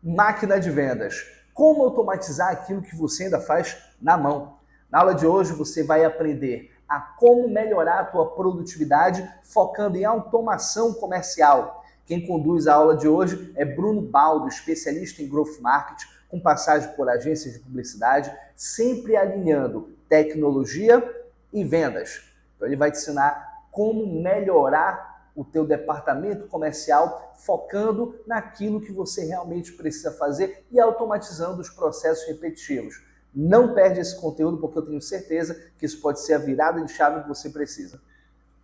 Máquina de vendas. Como automatizar aquilo que você ainda faz na mão. Na aula de hoje você vai aprender a como melhorar a tua produtividade focando em automação comercial. Quem conduz a aula de hoje é Bruno Baldo, especialista em Growth Marketing, com passagem por agências de publicidade, sempre alinhando tecnologia e vendas. Então ele vai te ensinar como melhorar o teu departamento comercial, focando naquilo que você realmente precisa fazer e automatizando os processos repetitivos. Não perde esse conteúdo, porque eu tenho certeza que isso pode ser a virada de chave que você precisa.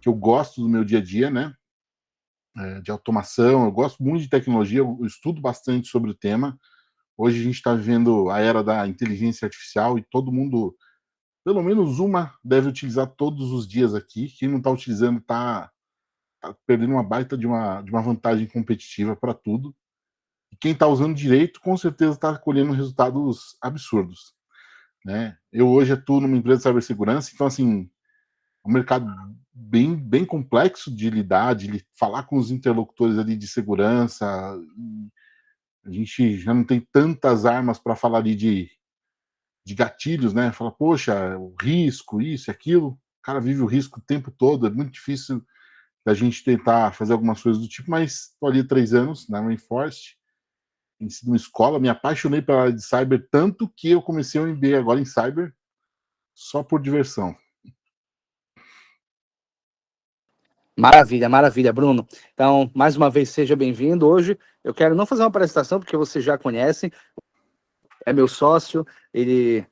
Que eu gosto do meu dia a dia, né? De automação, eu gosto muito de tecnologia, eu estudo bastante sobre o tema. Hoje a gente está vivendo a era da inteligência artificial e todo mundo, pelo menos uma, deve utilizar todos os dias aqui. Quem não está utilizando está perdendo uma baita de uma vantagem competitiva para tudo. E quem está usando direito, com certeza está colhendo resultados absurdos. Né? Eu hoje atuo numa empresa de cibersegurança, então, assim, é um mercado bem complexo de lidar, de falar com os interlocutores ali de segurança. A gente já não tem tantas armas para falar ali de gatilhos, né? Fala, poxa, o risco, isso e aquilo. O cara vive o risco o tempo todo, é muito difícil da gente tentar fazer algumas coisas do tipo, mas estou ali há 3 anos na Rainforest, em uma escola, me apaixonei pela área de cyber, tanto que eu comecei um MBA agora em cyber, só por diversão. Maravilha, maravilha, Bruno. Então, mais uma vez, seja bem-vindo. Hoje eu quero não fazer uma apresentação, porque vocês já conhecem, é meu sócio, ele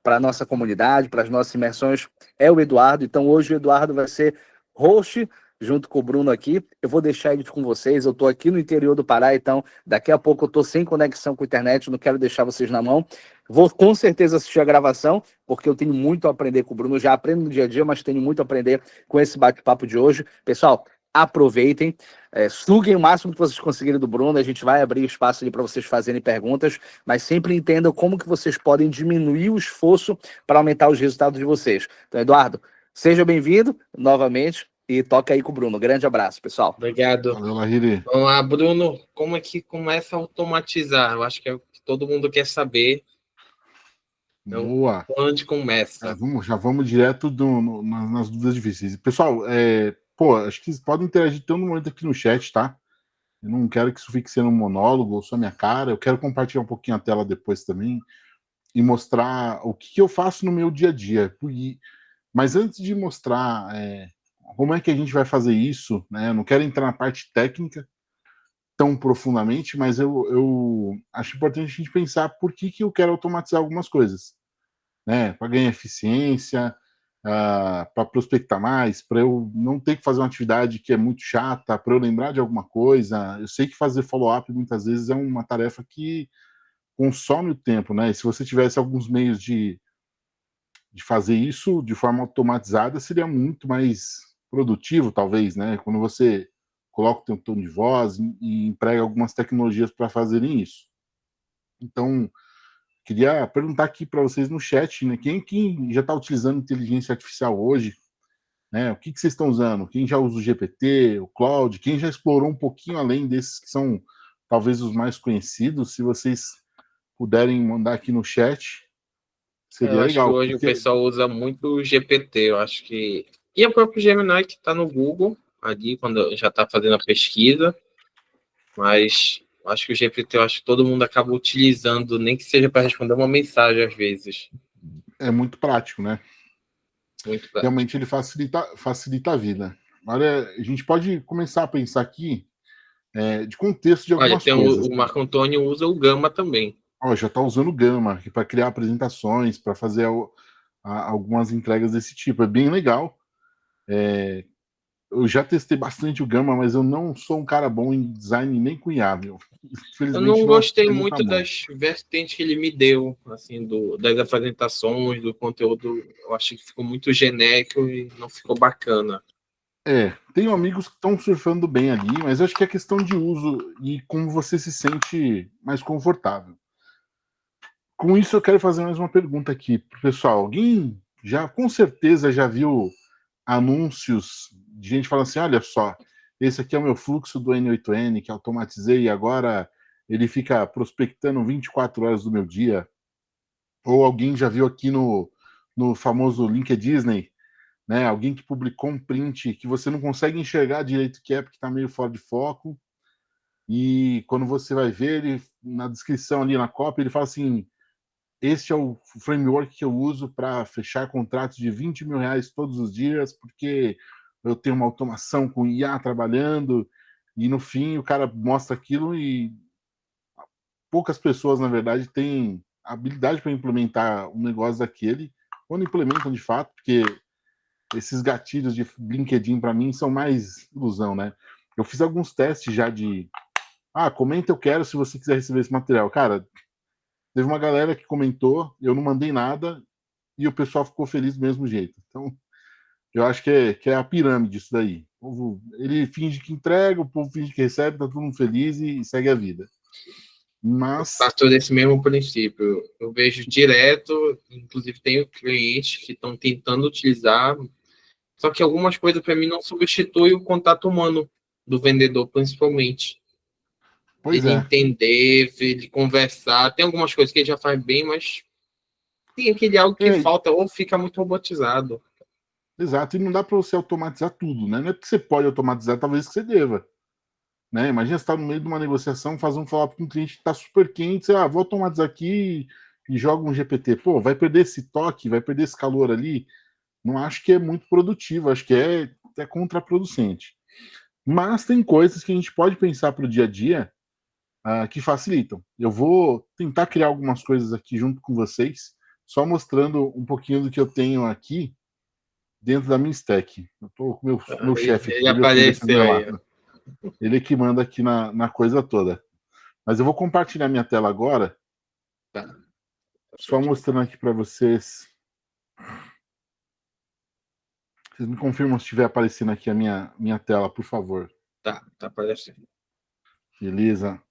para a nossa comunidade, para as nossas imersões, é o Eduardo. Então, hoje o Eduardo vai ser host junto com o Bruno aqui. Eu vou deixar ele com vocês. Eu estou aqui no interior do Pará, então daqui a pouco eu estou sem conexão com a internet, não quero deixar vocês na mão. Vou com certeza assistir a gravação, porque eu tenho muito a aprender com o Bruno. Já aprendo no dia a dia, mas tenho muito a aprender com esse bate-papo de hoje. Pessoal, aproveitem, suguem o máximo que vocês conseguirem do Bruno. A gente vai abrir espaço ali para vocês fazerem perguntas, mas sempre entendam como que vocês podem diminuir o esforço para aumentar os resultados de vocês. Então, Eduardo, seja bem-vindo novamente e toca aí com o Bruno. Grande abraço, pessoal. Obrigado. Valeu, Lahiri. Vamos lá, Bruno, como é que começa a automatizar? Eu acho que é o que todo mundo quer saber. Então, Boa. onde começa? Já vamos direto nas dúvidas difíceis. Pessoal, acho que vocês podem interagir todo momento aqui no chat, tá? Eu não quero que isso fique sendo um monólogo ou só minha cara. Eu quero compartilhar um pouquinho a tela depois também e mostrar o que eu faço no meu dia a dia. Mas antes de mostrar como é que a gente vai fazer isso, né? Eu não quero entrar na parte técnica tão profundamente, mas eu acho importante a gente pensar por que eu quero automatizar algumas coisas, né? Para ganhar eficiência, para prospectar mais, para eu não ter que fazer uma atividade que é muito chata, para eu lembrar de alguma coisa. Eu sei que fazer follow-up muitas vezes é uma tarefa que consome o tempo, né? E se você tivesse alguns meios de fazer isso de forma automatizada, seria muito mais produtivo, talvez, né? Quando você coloca o seu tom de voz e emprega algumas tecnologias para fazerem isso. Então, queria perguntar aqui para vocês no chat, né? Quem já está utilizando inteligência artificial hoje, né? O que vocês estão usando? Quem já usa o GPT, o Claude? Quem já explorou um pouquinho além desses que são talvez os mais conhecidos? Se vocês puderem mandar aqui no chat, seria Eu acho que legal. hoje o pessoal usa muito o GPT, eu acho que... E o próprio Gemini, que está no Google, ali, quando já está fazendo a pesquisa. Mas eu acho que o GPT, eu acho que todo mundo acaba utilizando, nem que seja para responder uma mensagem às vezes. É muito prático, né? Muito prático. Realmente ele facilita a vida. Olha, a gente pode começar a pensar aqui de contexto de Olha, algumas tem coisas. o Marco Antônio usa o Gama também. Já está usando o Gama para criar apresentações, para fazer algumas entregas desse tipo. É bem legal. Eu já testei bastante o Gama, mas eu não sou um cara bom em design nem com IA, meu. Eu não gostei muito muita das vertentes que ele me deu, assim, das apresentações, do conteúdo. Eu achei que ficou muito genérico e não ficou bacana. Tenho amigos que estão surfando bem ali, mas eu acho que é questão de uso e como você se sente mais confortável. Com isso, eu quero fazer mais uma pergunta aqui pro pessoal. Alguém com certeza já viu anúncios de gente falando assim: olha só, esse aqui é o meu fluxo do N8N que automatizei e agora ele fica prospectando 24 horas do meu dia. Ou alguém já viu aqui no famoso LinkedIn, né? Alguém que publicou um print que você não consegue enxergar direito o que é, porque está meio fora de foco. E quando você vai ver, ele, na descrição ali na cópia, ele fala assim: este é o framework que eu uso para fechar contratos de 20 mil reais todos os dias, porque eu tenho uma automação com IA trabalhando. E no fim, o cara mostra aquilo e poucas pessoas, na verdade, têm habilidade para implementar um negócio daquele, quando implementam de fato, porque esses gatilhos de LinkedIn, para mim, são mais ilusão, né? Eu fiz alguns testes já de comenta eu quero se você quiser receber esse material. Cara, teve uma galera que comentou, eu não mandei nada e o pessoal ficou feliz do mesmo jeito. Então, eu acho que é a pirâmide isso daí. O povo, ele finge que entrega, o povo finge que recebe, tá todo mundo feliz e segue a vida. Mas... Partiu desse mesmo princípio. Eu vejo direto, inclusive tenho clientes que estão tentando utilizar, só que algumas coisas para mim não substituem o contato humano do vendedor, principalmente. Pois Ele é. entender, ele conversar. Tem algumas coisas que ele já faz bem, mas tem aquele algo que falta ou fica muito robotizado. Exato, e não dá para você automatizar tudo, né? Não é que você pode automatizar, talvez que você deva. Né? Imagina você estar no meio de uma negociação, fazer um follow-up com um cliente que está super quente, você, vou automatizar aqui e joga um GPT. Pô, vai perder esse toque, vai perder esse calor ali. Não acho que é muito produtivo, acho que é contraproducente. Mas tem coisas que a gente pode pensar para o dia a dia que facilitam. Eu vou tentar criar algumas coisas aqui junto com vocês, só mostrando um pouquinho do que eu tenho aqui dentro da minha stack. Eu tô com meu chefe aqui, Ele apareceu aí. Ele que manda aqui na coisa toda. Mas eu vou compartilhar minha tela agora. Tá. Só mostrando aqui para vocês. Vocês me confirmam se estiver aparecendo aqui a minha tela, por favor. Tá aparecendo. Beleza.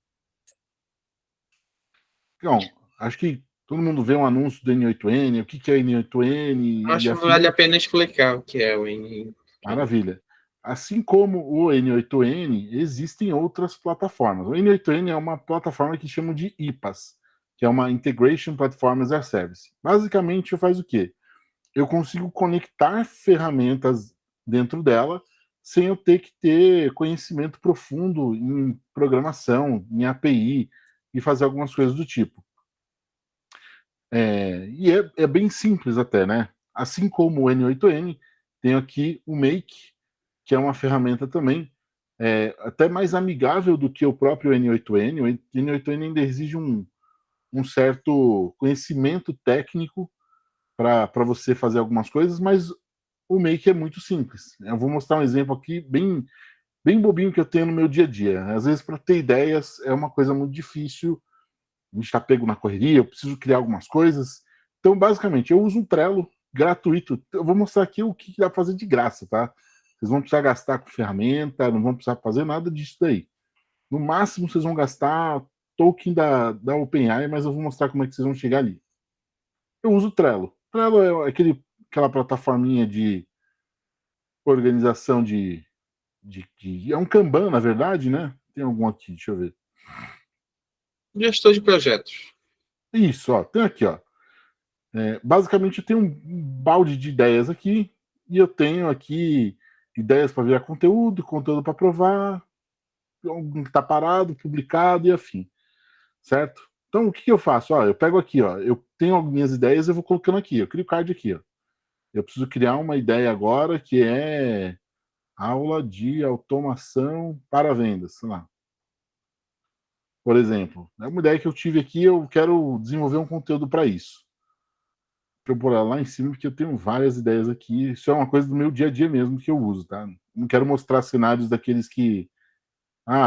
Então, acho que todo mundo vê um anúncio do N8N, o que é N8N. Acho que vale a pena explicar o que é o N8N. Maravilha. Assim como o N8N, existem outras plataformas. O N8N é uma plataforma que chamam de IPAS, que é uma Integration Platform as a Service. Basicamente, faz o quê? Eu consigo conectar ferramentas dentro dela sem eu ter que ter conhecimento profundo em programação, em API e fazer algumas coisas do tipo. E é bem simples até, né? Assim como o N8N, tem aqui o Make, que é uma ferramenta também até mais amigável do que o próprio N8N. O N8N ainda exige um certo conhecimento técnico para você fazer algumas coisas, mas o Make é muito simples. Eu vou mostrar um exemplo aqui bem, bem bobinho que eu tenho no meu dia a dia. Às vezes, para ter ideias, é uma coisa muito difícil. A gente está pego na correria, eu preciso criar algumas coisas. Então, basicamente, eu uso um Trello gratuito. Eu vou mostrar aqui o que dá para fazer de graça, tá? Vocês vão precisar gastar com ferramenta, não vão precisar fazer nada disso daí. No máximo, vocês vão gastar token da OpenAI, mas eu vou mostrar como é que vocês vão chegar ali. Eu uso o Trello. Trello é aquela plataforminha de organização é um Kanban, na verdade, né? Tem algum aqui, deixa eu ver. Gestor de projetos. Isso, ó, tem aqui, ó. Basicamente, eu tenho um balde de ideias aqui e eu tenho aqui ideias para virar conteúdo para aprovar, algum que está parado, publicado e afim, certo? Então, o que eu faço? Ó, eu pego aqui, ó, eu tenho algumas ideias, eu vou colocando aqui, eu crio card aqui, ó. Eu preciso criar uma ideia agora que é aula de automação para vendas, sei lá. Por exemplo, é uma ideia que eu tive aqui, eu quero desenvolver um conteúdo para isso. Para eu pôr lá em cima, porque eu tenho várias ideias aqui. Isso é uma coisa do meu dia a dia mesmo que eu uso, tá? Não quero mostrar cenários daqueles que.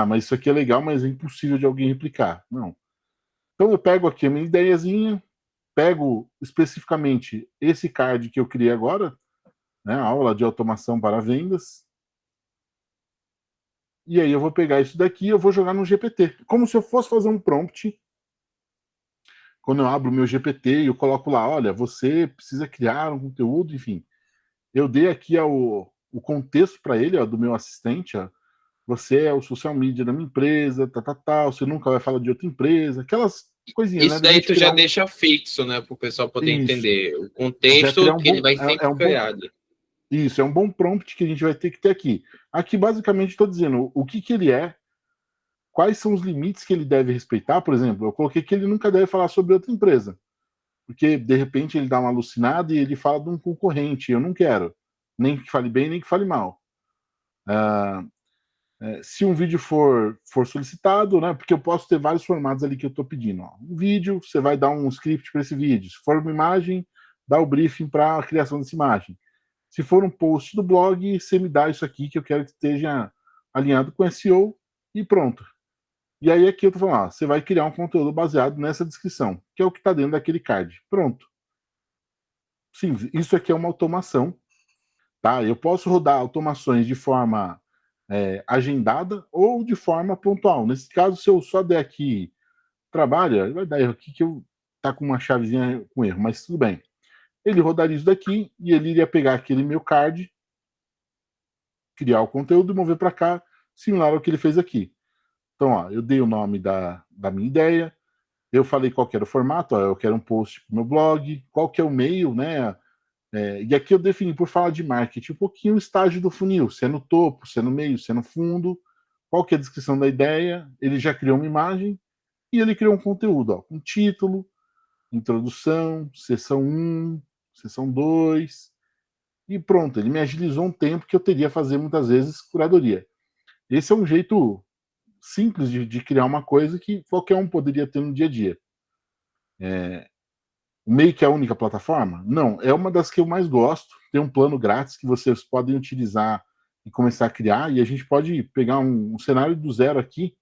Mas isso aqui é legal, mas é impossível de alguém replicar. Não. Então eu pego aqui a minha ideiazinha, pego especificamente esse card que eu criei agora, né? Aula de automação para vendas. E aí eu vou pegar isso daqui e eu vou jogar no GPT. Como se eu fosse fazer um prompt. Quando eu abro o meu GPT e eu coloco lá, olha, você precisa criar um conteúdo, enfim. Eu dei aqui o contexto para ele, ó, do meu assistente, ó. você é o social media da minha empresa, você nunca vai falar de outra empresa, aquelas coisinhas, Isso né? daí tu já deixa fixo, né? Para o pessoal poder Isso. entender. O Já criar contexto um que ele bom. vai sempre criar ali. Isso, é um bom prompt que a gente vai ter que ter aqui. Aqui, basicamente, estou dizendo o que ele é, quais são os limites que ele deve respeitar. Por exemplo, eu coloquei que ele nunca deve falar sobre outra empresa, porque de repente ele dá uma alucinada e ele fala de um concorrente. Eu não quero, nem que fale bem, nem que fale mal. Se um vídeo for solicitado, né? Porque eu posso ter vários formatos ali que eu estou pedindo. Ó. Um vídeo, você vai dar um script para esse vídeo. Se for uma imagem, dá o briefing para a criação dessa imagem. Se for um post do blog, você me dá isso aqui que eu quero que esteja alinhado com SEO e pronto. E aí aqui eu tô falando, você vai criar um conteúdo baseado nessa descrição, que é o que está dentro daquele card. Pronto. Simples. Isso aqui é uma automação, tá? Eu posso rodar automações de forma agendada ou de forma pontual. Nesse caso, se eu só der aqui trabalha, vai dar erro aqui que eu tá com uma chavezinha com erro, mas tudo bem. Ele rodaria isso daqui e ele iria pegar aquele meu card, criar o conteúdo e mover para cá, similar ao que ele fez aqui. Então, ó, eu dei o nome da minha ideia, eu falei qual que era o formato, ó, eu quero um post para o meu blog, qual que é o meio, né? E aqui eu defini, por falar de marketing, um pouquinho o estágio do funil, se é no topo, se é no meio, se é no fundo, qual que é a descrição da ideia, ele já criou uma imagem e ele criou um conteúdo, ó, um título, introdução, sessão 1, sessão 2, e pronto, ele me agilizou um tempo que eu teria a fazer muitas vezes curadoria. Esse é um jeito simples de criar uma coisa que qualquer um poderia ter no dia a dia. O Make é a única plataforma? Não, é uma das que eu mais gosto. Tem um plano grátis que vocês podem utilizar e começar a criar, e a gente pode pegar um cenário do zero aqui,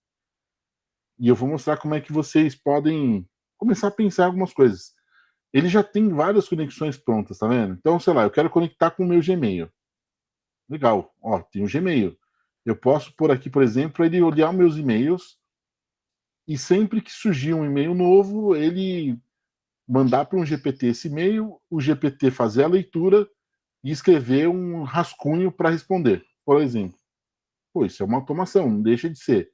e eu vou mostrar como é que vocês podem começar a pensar algumas coisas. Ele já tem várias conexões prontas, tá vendo? Então, sei lá, eu quero conectar com o meu Gmail. Legal, ó, tem o Gmail. Eu posso pôr aqui, por exemplo, ele olhar meus e-mails e sempre que surgir um e-mail novo, ele mandar para um GPT esse e-mail, o GPT fazer a leitura e escrever um rascunho para responder, por exemplo. Pô, isso é uma automação, não deixa de ser.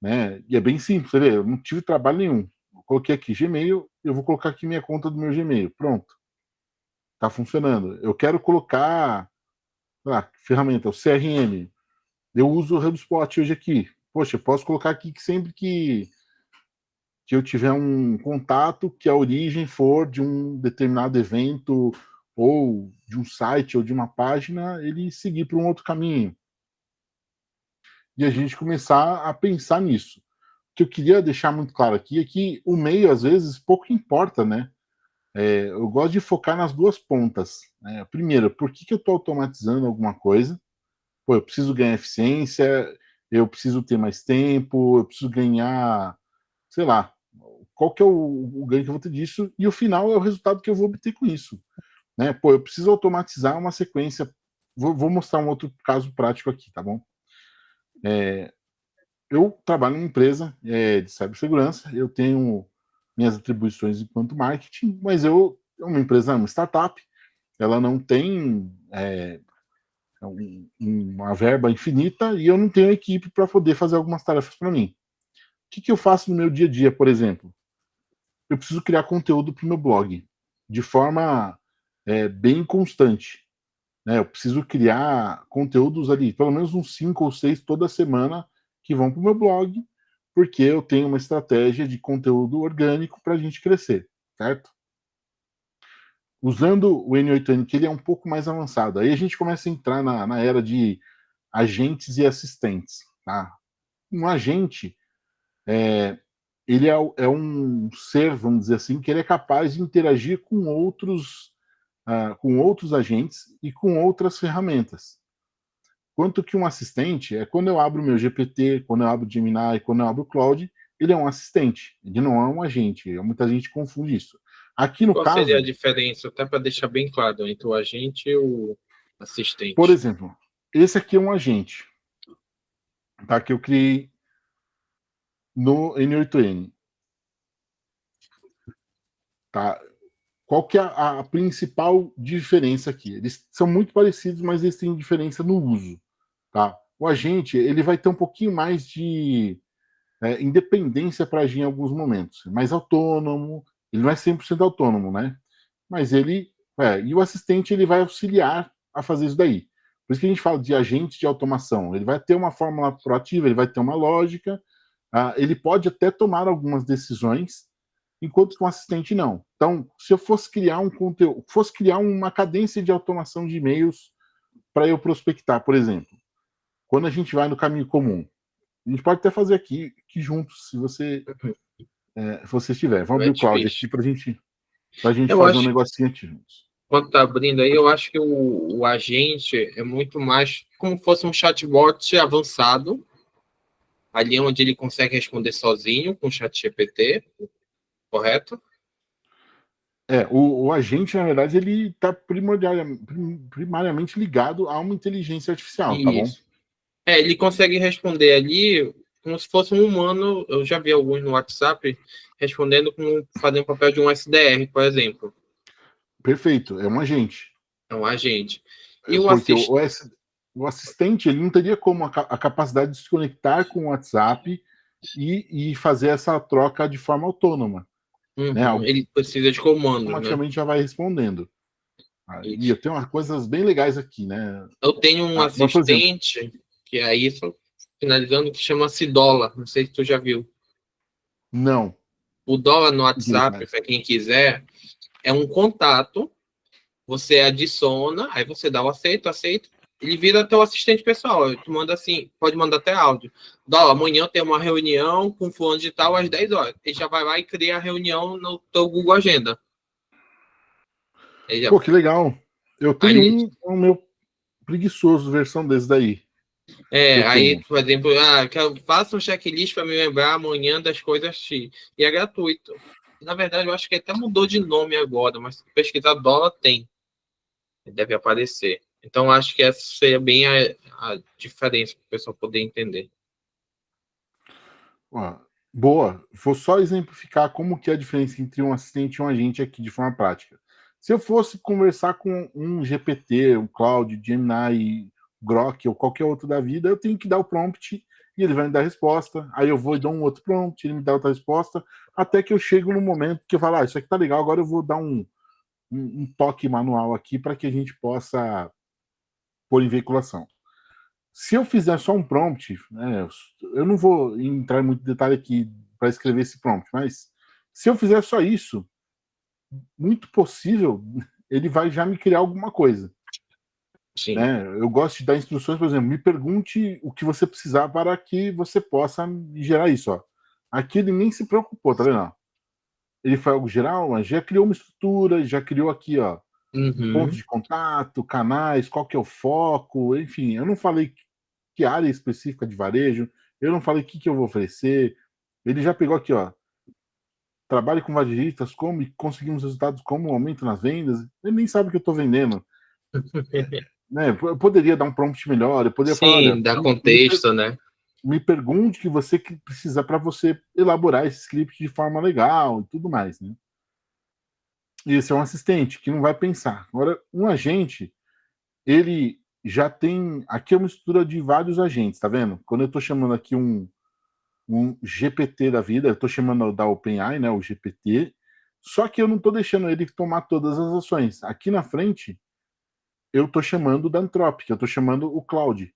Né? E é bem simples, você vê, eu não tive trabalho nenhum. Eu coloquei aqui Gmail, eu vou colocar aqui minha conta do meu Gmail. Pronto. Está funcionando. Eu quero colocar ferramenta, o CRM. Eu uso o HubSpot hoje aqui. Poxa, eu posso colocar aqui que sempre que eu tiver um contato que a origem for de um determinado evento ou de um site ou de uma página, ele seguir para um outro caminho. E a gente começar a pensar nisso. O que eu queria deixar muito claro aqui é que o meio, às vezes, pouco importa, né? Eu gosto de focar nas duas pontas. Né? Primeiro, por que eu estou automatizando alguma coisa? Pô, eu preciso ganhar eficiência, eu preciso ter mais tempo, eu preciso ganhar, sei lá, qual que é o ganho que eu vou ter disso, e o final é o resultado que eu vou obter com isso. Né? Pô, eu preciso automatizar uma sequência. Vou mostrar um outro caso prático aqui, tá bom? Eu trabalho em uma empresa de cibersegurança, eu tenho minhas atribuições enquanto marketing, mas é uma empresa, uma startup, ela não tem uma verba infinita e eu não tenho equipe para poder fazer algumas tarefas para mim. O que eu faço no meu dia a dia, por exemplo? Eu preciso criar conteúdo para o meu blog de forma bem constante. Né? Eu preciso criar conteúdos ali, pelo menos uns 5 ou 6 toda semana que vão para o meu blog, porque eu tenho uma estratégia de conteúdo orgânico para a gente crescer, certo? Usando o N8N, que ele é um pouco mais avançado, aí a gente começa a entrar na era de agentes e assistentes. Tá? Um agente, ele é um ser, vamos dizer assim, que ele é capaz de interagir com outros agentes e com outras ferramentas. Quanto que um assistente é quando eu abro o meu GPT, quando eu abro o Gemini, quando eu abro o Cloud, ele é um assistente, ele não é um agente. Muita gente confunde isso. Aqui no Qual caso, seria a diferença, até para deixar bem claro, entre o agente e o assistente? por exemplo, esse aqui é um agente, tá? Que eu criei no N8N. Tá? Qual que é a principal diferença aqui? Eles são muito parecidos, mas eles têm diferença no uso. Tá? o agente ele vai ter um pouquinho mais de independência para agir em alguns momentos, mais autônomo, ele não é 100% autônomo, né? Mas e o assistente ele vai auxiliar a fazer isso daí. Por isso que a gente fala de agente de automação. Ele vai ter uma fórmula proativa, ele vai ter uma lógica, ele pode até tomar algumas decisões, enquanto que um assistente não. Então, se eu fosse criar um conteúdo, fosse criar uma cadência de automação de e-mails para eu prospectar, por exemplo, quando a gente vai no caminho comum, a gente pode até fazer aqui juntos, se você estiver. Vamos abrir o Cloud aqui para a gente fazer um negocinho aqui juntos. Quando tá abrindo aí, eu acho que o agente é muito mais como se fosse um chatbot avançado, ali onde ele consegue responder sozinho com o ChatGPT, correto? O agente, na verdade, ele está primariamente ligado a uma inteligência artificial, tá bom? Ele consegue responder ali como se fosse um humano. Eu já vi alguns no WhatsApp respondendo fazendo o papel de um SDR, por exemplo. Perfeito, é um agente. É um agente. E o assistente ele não teria como a capacidade de se conectar com o WhatsApp e fazer essa troca de forma autônoma. Né? Ele precisa de comando. Automaticamente já vai respondendo. E eu tenho umas coisas bem legais aqui, né? Eu tenho um assistente, que é isso, finalizando, que chama-se Dólar. Não sei se tu já viu. Não. O Dólar no WhatsApp, para quem quiser, é um contato. Você adiciona, aí você dá o aceito, ele vira teu assistente pessoal. Tu manda assim, pode mandar até áudio. Dólar, amanhã tem uma reunião com fulano de tal às 10 horas. Ele já vai lá e cria a reunião no teu Google Agenda. Pô, que legal. Eu tenho um meu preguiçoso versão desse daí. Aí, por exemplo, faça um checklist para me lembrar amanhã das coisas X. E é gratuito. Na verdade, eu acho que até mudou de nome agora, mas se pesquisar Dólar tem. Deve aparecer. Então, acho que essa seria bem a diferença para o pessoal poder entender. Boa. Vou só exemplificar como que é a diferença entre um assistente e um agente aqui de forma prática. Se eu fosse conversar com um GPT, um Claude, Gemini, Grok ou qualquer outro da vida, eu tenho que dar o prompt e ele vai me dar a resposta. Aí eu vou e dou um outro prompt, ele me dá outra resposta, até que eu chego no momento que eu falo, isso aqui tá legal, agora eu vou dar um toque manual aqui para que a gente possa pôr em veiculação. Se eu fizer só um prompt, né, eu não vou entrar em muito detalhe aqui para escrever esse prompt, mas se eu fizer só isso, muito possível ele vai já me criar alguma coisa. Sim. Né? Eu gosto de dar instruções, por exemplo, me pergunte o que você precisar para que você possa gerar isso. Ó. Aqui ele nem se preocupou, tá vendo? Ele foi algo geral, mas já criou uma estrutura, já criou aqui, ó, pontos de contato, canais, qual que é o foco, enfim, eu não falei que área específica de varejo, eu não falei o que eu vou oferecer, ele já pegou aqui, ó, trabalhe com varejistas, como conseguimos resultados, como aumento nas vendas, ele nem sabe o que eu estou vendendo. Né? Eu poderia dar um prompt melhor, eu poderia falar, olha, dar contexto, né? Me pergunte o que você precisa para você elaborar esse script de forma legal e tudo mais, né? Esse é um assistente que não vai pensar. Agora, um agente, ele já tem... Aqui é uma mistura de vários agentes, tá vendo? Quando eu estou chamando aqui um GPT da vida, eu estou chamando da OpenAI, né, o GPT, só que eu não estou deixando ele tomar todas as ações. Aqui na frente, eu estou chamando da Anthropic, eu estou chamando o Claude,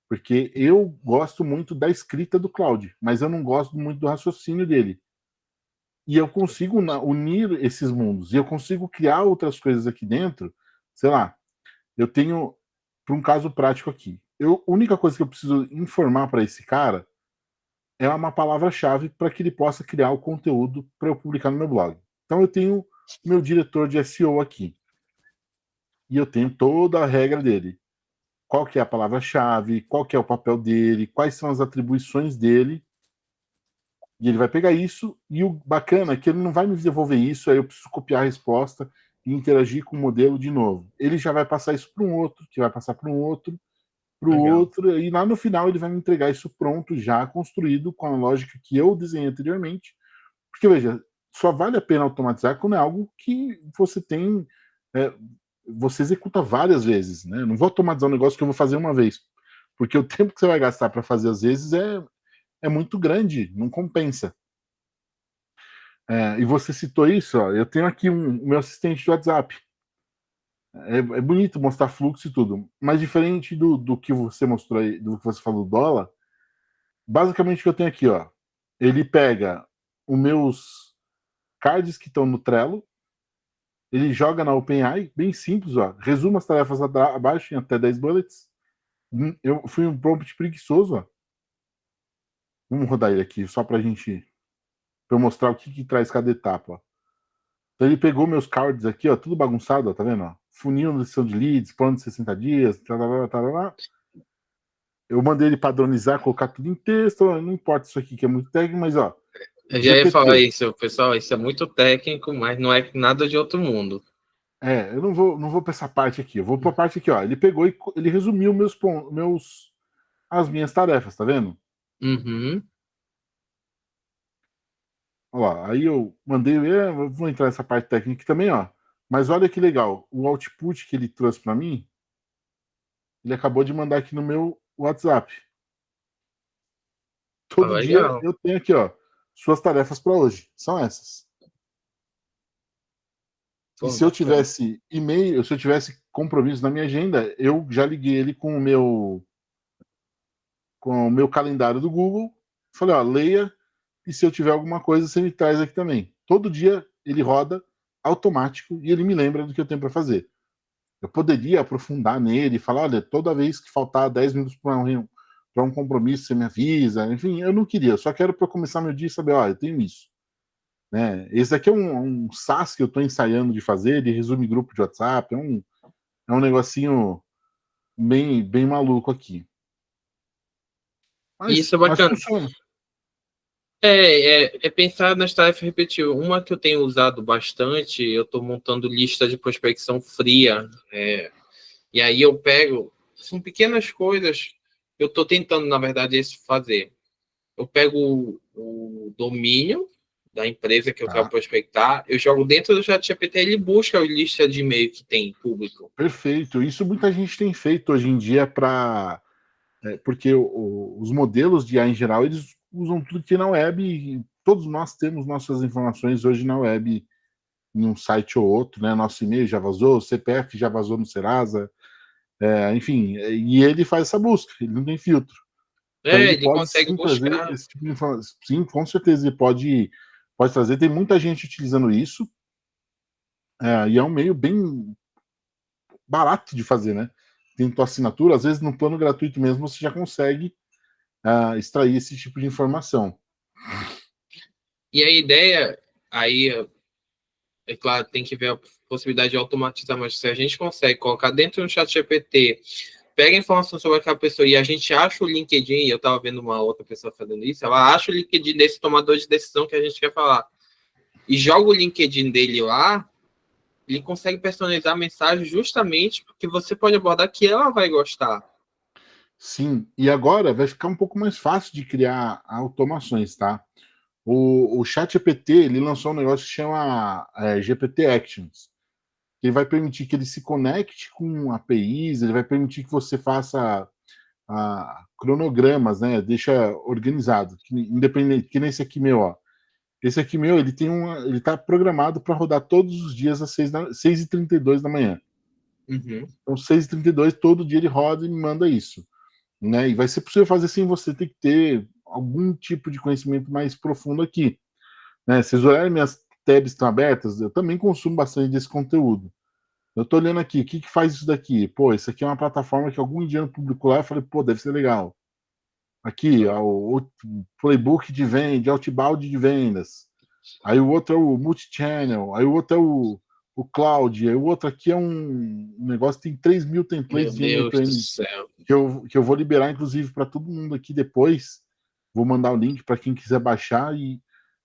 porque eu gosto muito da escrita do Claude, mas eu não gosto muito do raciocínio dele. E eu consigo unir esses mundos, e eu consigo criar outras coisas aqui dentro, sei lá, eu tenho, para um caso prático aqui, a única coisa que eu preciso informar para esse cara é uma palavra-chave para que ele possa criar o conteúdo para eu publicar no meu blog. Então eu tenho meu diretor de SEO aqui. E eu tenho toda a regra dele. Qual que é a palavra-chave, qual que é o papel dele, quais são as atribuições dele. E ele vai pegar isso, e o bacana é que ele não vai me devolver isso, aí eu preciso copiar a resposta e interagir com o modelo de novo. Ele já vai passar isso para um outro, que vai passar para um outro, para o outro, e lá no final ele vai me entregar isso pronto, já construído, com a lógica que eu desenhei anteriormente. Porque, veja, só vale a pena automatizar quando é algo que você tem... você executa várias vezes, né? Não vou automatizar um negócio que eu vou fazer uma vez. porque o tempo que você vai gastar para fazer às vezes é muito grande, não compensa. E você citou isso, ó, eu tenho aqui o meu assistente de WhatsApp. É bonito mostrar fluxo e tudo, mas diferente do que você mostrou aí, do que você falou do dólar, basicamente o que eu tenho aqui, ó, ele pega os meus cards que estão no Trello, ele joga na OpenAI, bem simples, ó, resuma as tarefas abaixo em até 10 bullets. Eu fui um prompt preguiçoso, ó. Vamos rodar ele aqui, só pra eu mostrar o que traz cada etapa, ó. Então ele pegou meus cards aqui, ó, tudo bagunçado, ó, tá vendo? Ó? Funil de lição de leads, plano de 60 dias, tarará. Eu mandei ele padronizar, colocar tudo em texto, ó, não importa isso aqui que é muito técnico, mas ó. Eu já ia falar isso, pessoal, isso é muito técnico, mas não é nada de outro mundo. Eu não vou pra essa parte aqui, eu vou pra parte aqui, ó. Ele pegou e ele resumiu as minhas tarefas, tá vendo? Uhum. Ó, aí eu mandei, eu vou entrar nessa parte técnica também, ó. Mas olha que legal, o output que ele trouxe para mim, ele acabou de mandar aqui no meu WhatsApp. Todo dia Legal. eu tenho aqui, ó, suas tarefas para hoje, são essas. E se eu tivesse e-mail, se eu tivesse compromisso na minha agenda, eu já liguei ele com o meu calendário do Google, falei, ó, leia, e se eu tiver alguma coisa, você me traz aqui também. Todo dia ele roda automático e ele me lembra do que eu tenho para fazer. Eu poderia aprofundar nele e falar, olha, toda vez que faltar 10 minutos para um compromisso, você me avisa. Enfim, eu não queria, eu só quero para começar meu dia e saber, ó, eu tenho isso. Né? Esse aqui é um SaaS que eu estou ensaiando de fazer, ele resume grupo de WhatsApp, é um negocinho bem maluco aqui. Isso é bacana. Funciona. É pensar nas tarefas repetitivas. Uma que eu tenho usado bastante, eu estou montando lista de prospecção fria. E aí eu pego, são pequenas coisas, eu estou tentando, na verdade, isso fazer. Eu pego o domínio da empresa que eu quero prospectar, eu jogo dentro do ChatGPT, ele busca a lista de e-mail que tem público. Perfeito. Isso muita gente tem feito hoje em dia porque os modelos de IA em geral, eles usam tudo que é na web, e todos nós temos nossas informações hoje na web, em um site ou outro, né? Nosso e-mail já vazou, CPF já vazou no Serasa, enfim, e ele faz essa busca, ele não tem filtro. Então ele pode consegue trazer buscar. esse tipo de informação. Sim, com certeza ele pode trazer. Tem muita gente utilizando isso, e é um meio bem barato de fazer, né? Tem tua assinatura, às vezes no plano gratuito mesmo você já consegue extrair esse tipo de informação. E a ideia, aí, é claro, tem que ver a possibilidade de automatizar, mas se a gente consegue colocar dentro do ChatGPT, pega a informação sobre aquela pessoa e a gente acha o LinkedIn, eu estava vendo uma outra pessoa fazendo isso, ela acha o LinkedIn desse tomador de decisão que a gente quer falar, e joga o LinkedIn dele lá, ele consegue personalizar a mensagem justamente porque você pode abordar que ela vai gostar. Sim, e agora vai ficar um pouco mais fácil de criar automações, tá? O ChatGPT, ele lançou um negócio que chama GPT Actions, que ele vai permitir que ele se conecte com APIs, ele vai permitir que você faça cronogramas, né? Deixa organizado, independente, que nesse aqui meu, ó. Esse aqui meu, ele tá programado para rodar todos os dias às 6h32 da manhã. Uhum. Então, 6h32, todo dia ele roda e me manda isso. Né? E vai ser possível fazer sem você ter que ter algum tipo de conhecimento mais profundo aqui. Né? Se vocês olharem, minhas tabs estão abertas, eu também consumo bastante desse conteúdo. Eu tô olhando aqui, o que faz isso daqui? Pô, isso aqui é uma plataforma que algum indiano publicou lá, eu falei, pô, deve ser legal. Aqui, o playbook de venda, de outbound de vendas. Aí o outro é o multichannel, aí o outro é o cloud, aí o outro aqui é um negócio que tem 3 mil templates de M2M do céu. que eu vou liberar, inclusive, para todo mundo aqui depois. Vou mandar o link para quem quiser baixar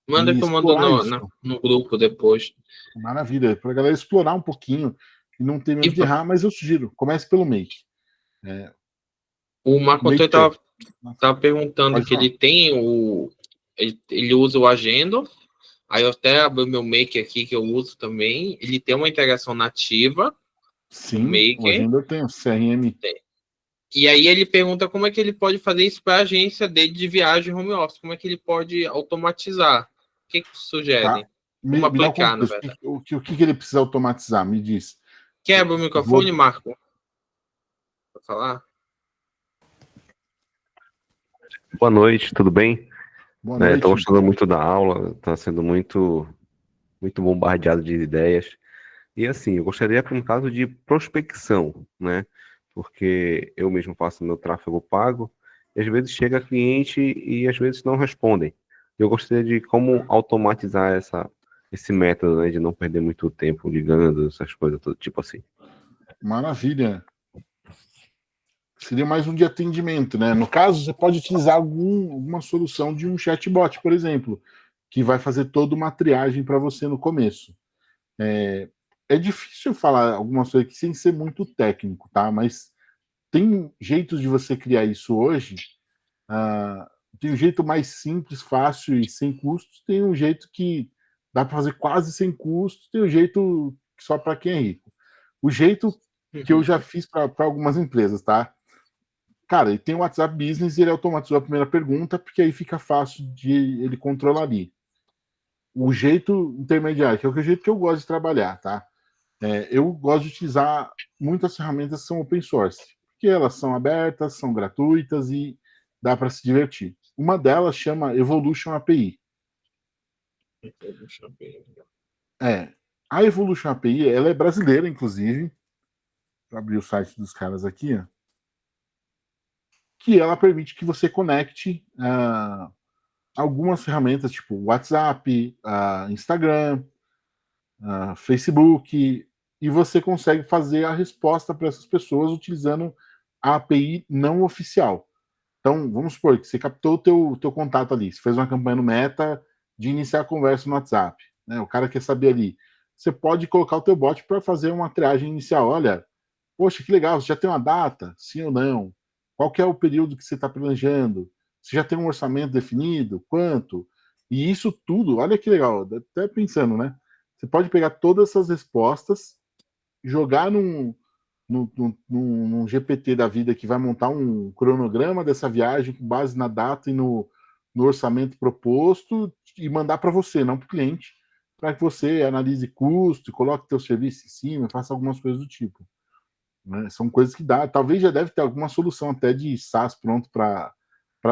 Manda que eu mando no grupo depois. Maravilha, para a galera explorar um pouquinho e não ter medo de errar, mas eu sugiro, comece pelo Make. O Marco Antônio estava perguntando Pode que falar. ele tem ele usa o Agenda, aí eu até abri o meu Maker aqui, que eu uso também, ele tem uma integração nativa. Sim, o Agenda eu tenho, CRM. E aí ele pergunta como é que ele pode fazer isso para a agência dele de viagem home office, como é que ele pode automatizar. O que tu Tá? sugere? Como Me dá o aplicar, na contexto. verdade. O que ele precisa automatizar? Me diz. Quebra o Vou... microfone, Marco, para falar? Boa noite, tudo bem? Boa Estou noite. gostando muito da aula, está sendo muito bombardeado de ideias. E assim, eu gostaria, no caso de prospecção, né? Porque eu mesmo faço meu tráfego pago, e às vezes chega cliente e às vezes não respondem. Eu gostaria de como automatizar esse método, né? De não perder muito tempo ligando, essas coisas, tudo tipo assim. Maravilha. Seria mais um de atendimento, né? No caso, você pode utilizar alguma solução de um chatbot, por exemplo, que vai fazer toda uma triagem para você no começo. É difícil falar algumas coisas aqui sem ser muito técnico, tá? Mas tem jeitos de você criar isso hoje. Tem um jeito mais simples, fácil e sem custos. Tem um jeito que dá para fazer quase sem custos. Tem um jeito só para quem é rico. O jeito que eu já fiz para algumas empresas, tá? Cara, ele tem o WhatsApp Business e ele automatizou a primeira pergunta, porque aí fica fácil de ele controlar ali. O jeito intermediário, que é o jeito que eu gosto de trabalhar, tá? Eu gosto de utilizar muitas ferramentas que são open source, porque elas são abertas, são gratuitas e dá para se divertir. Uma delas chama Evolution API. A Evolution API, ela é brasileira, inclusive. Vou abrir o site dos caras aqui, ó, que ela permite que você conecte algumas ferramentas, tipo WhatsApp, Instagram, Facebook, e você consegue fazer a resposta para essas pessoas utilizando a API não oficial. Então, vamos supor que você captou o teu contato ali, você fez uma campanha no Meta de iniciar a conversa no WhatsApp, né? O cara quer saber ali. Você pode colocar o teu bot para fazer uma triagem inicial. Olha, poxa, que legal, você já tem uma data? Sim ou não? Qual que é o período que você está planejando? Você já tem um orçamento definido? Quanto? E isso tudo, olha que legal, até pensando, né? Você pode pegar todas essas respostas, jogar num GPT da vida que vai montar um cronograma dessa viagem com base na data e no orçamento proposto e mandar para você, não para o cliente, para que você analise custo, coloque teu serviço em cima, faça algumas coisas do tipo. Né? São coisas que dá. Talvez já deve ter alguma solução até de SaaS pronto para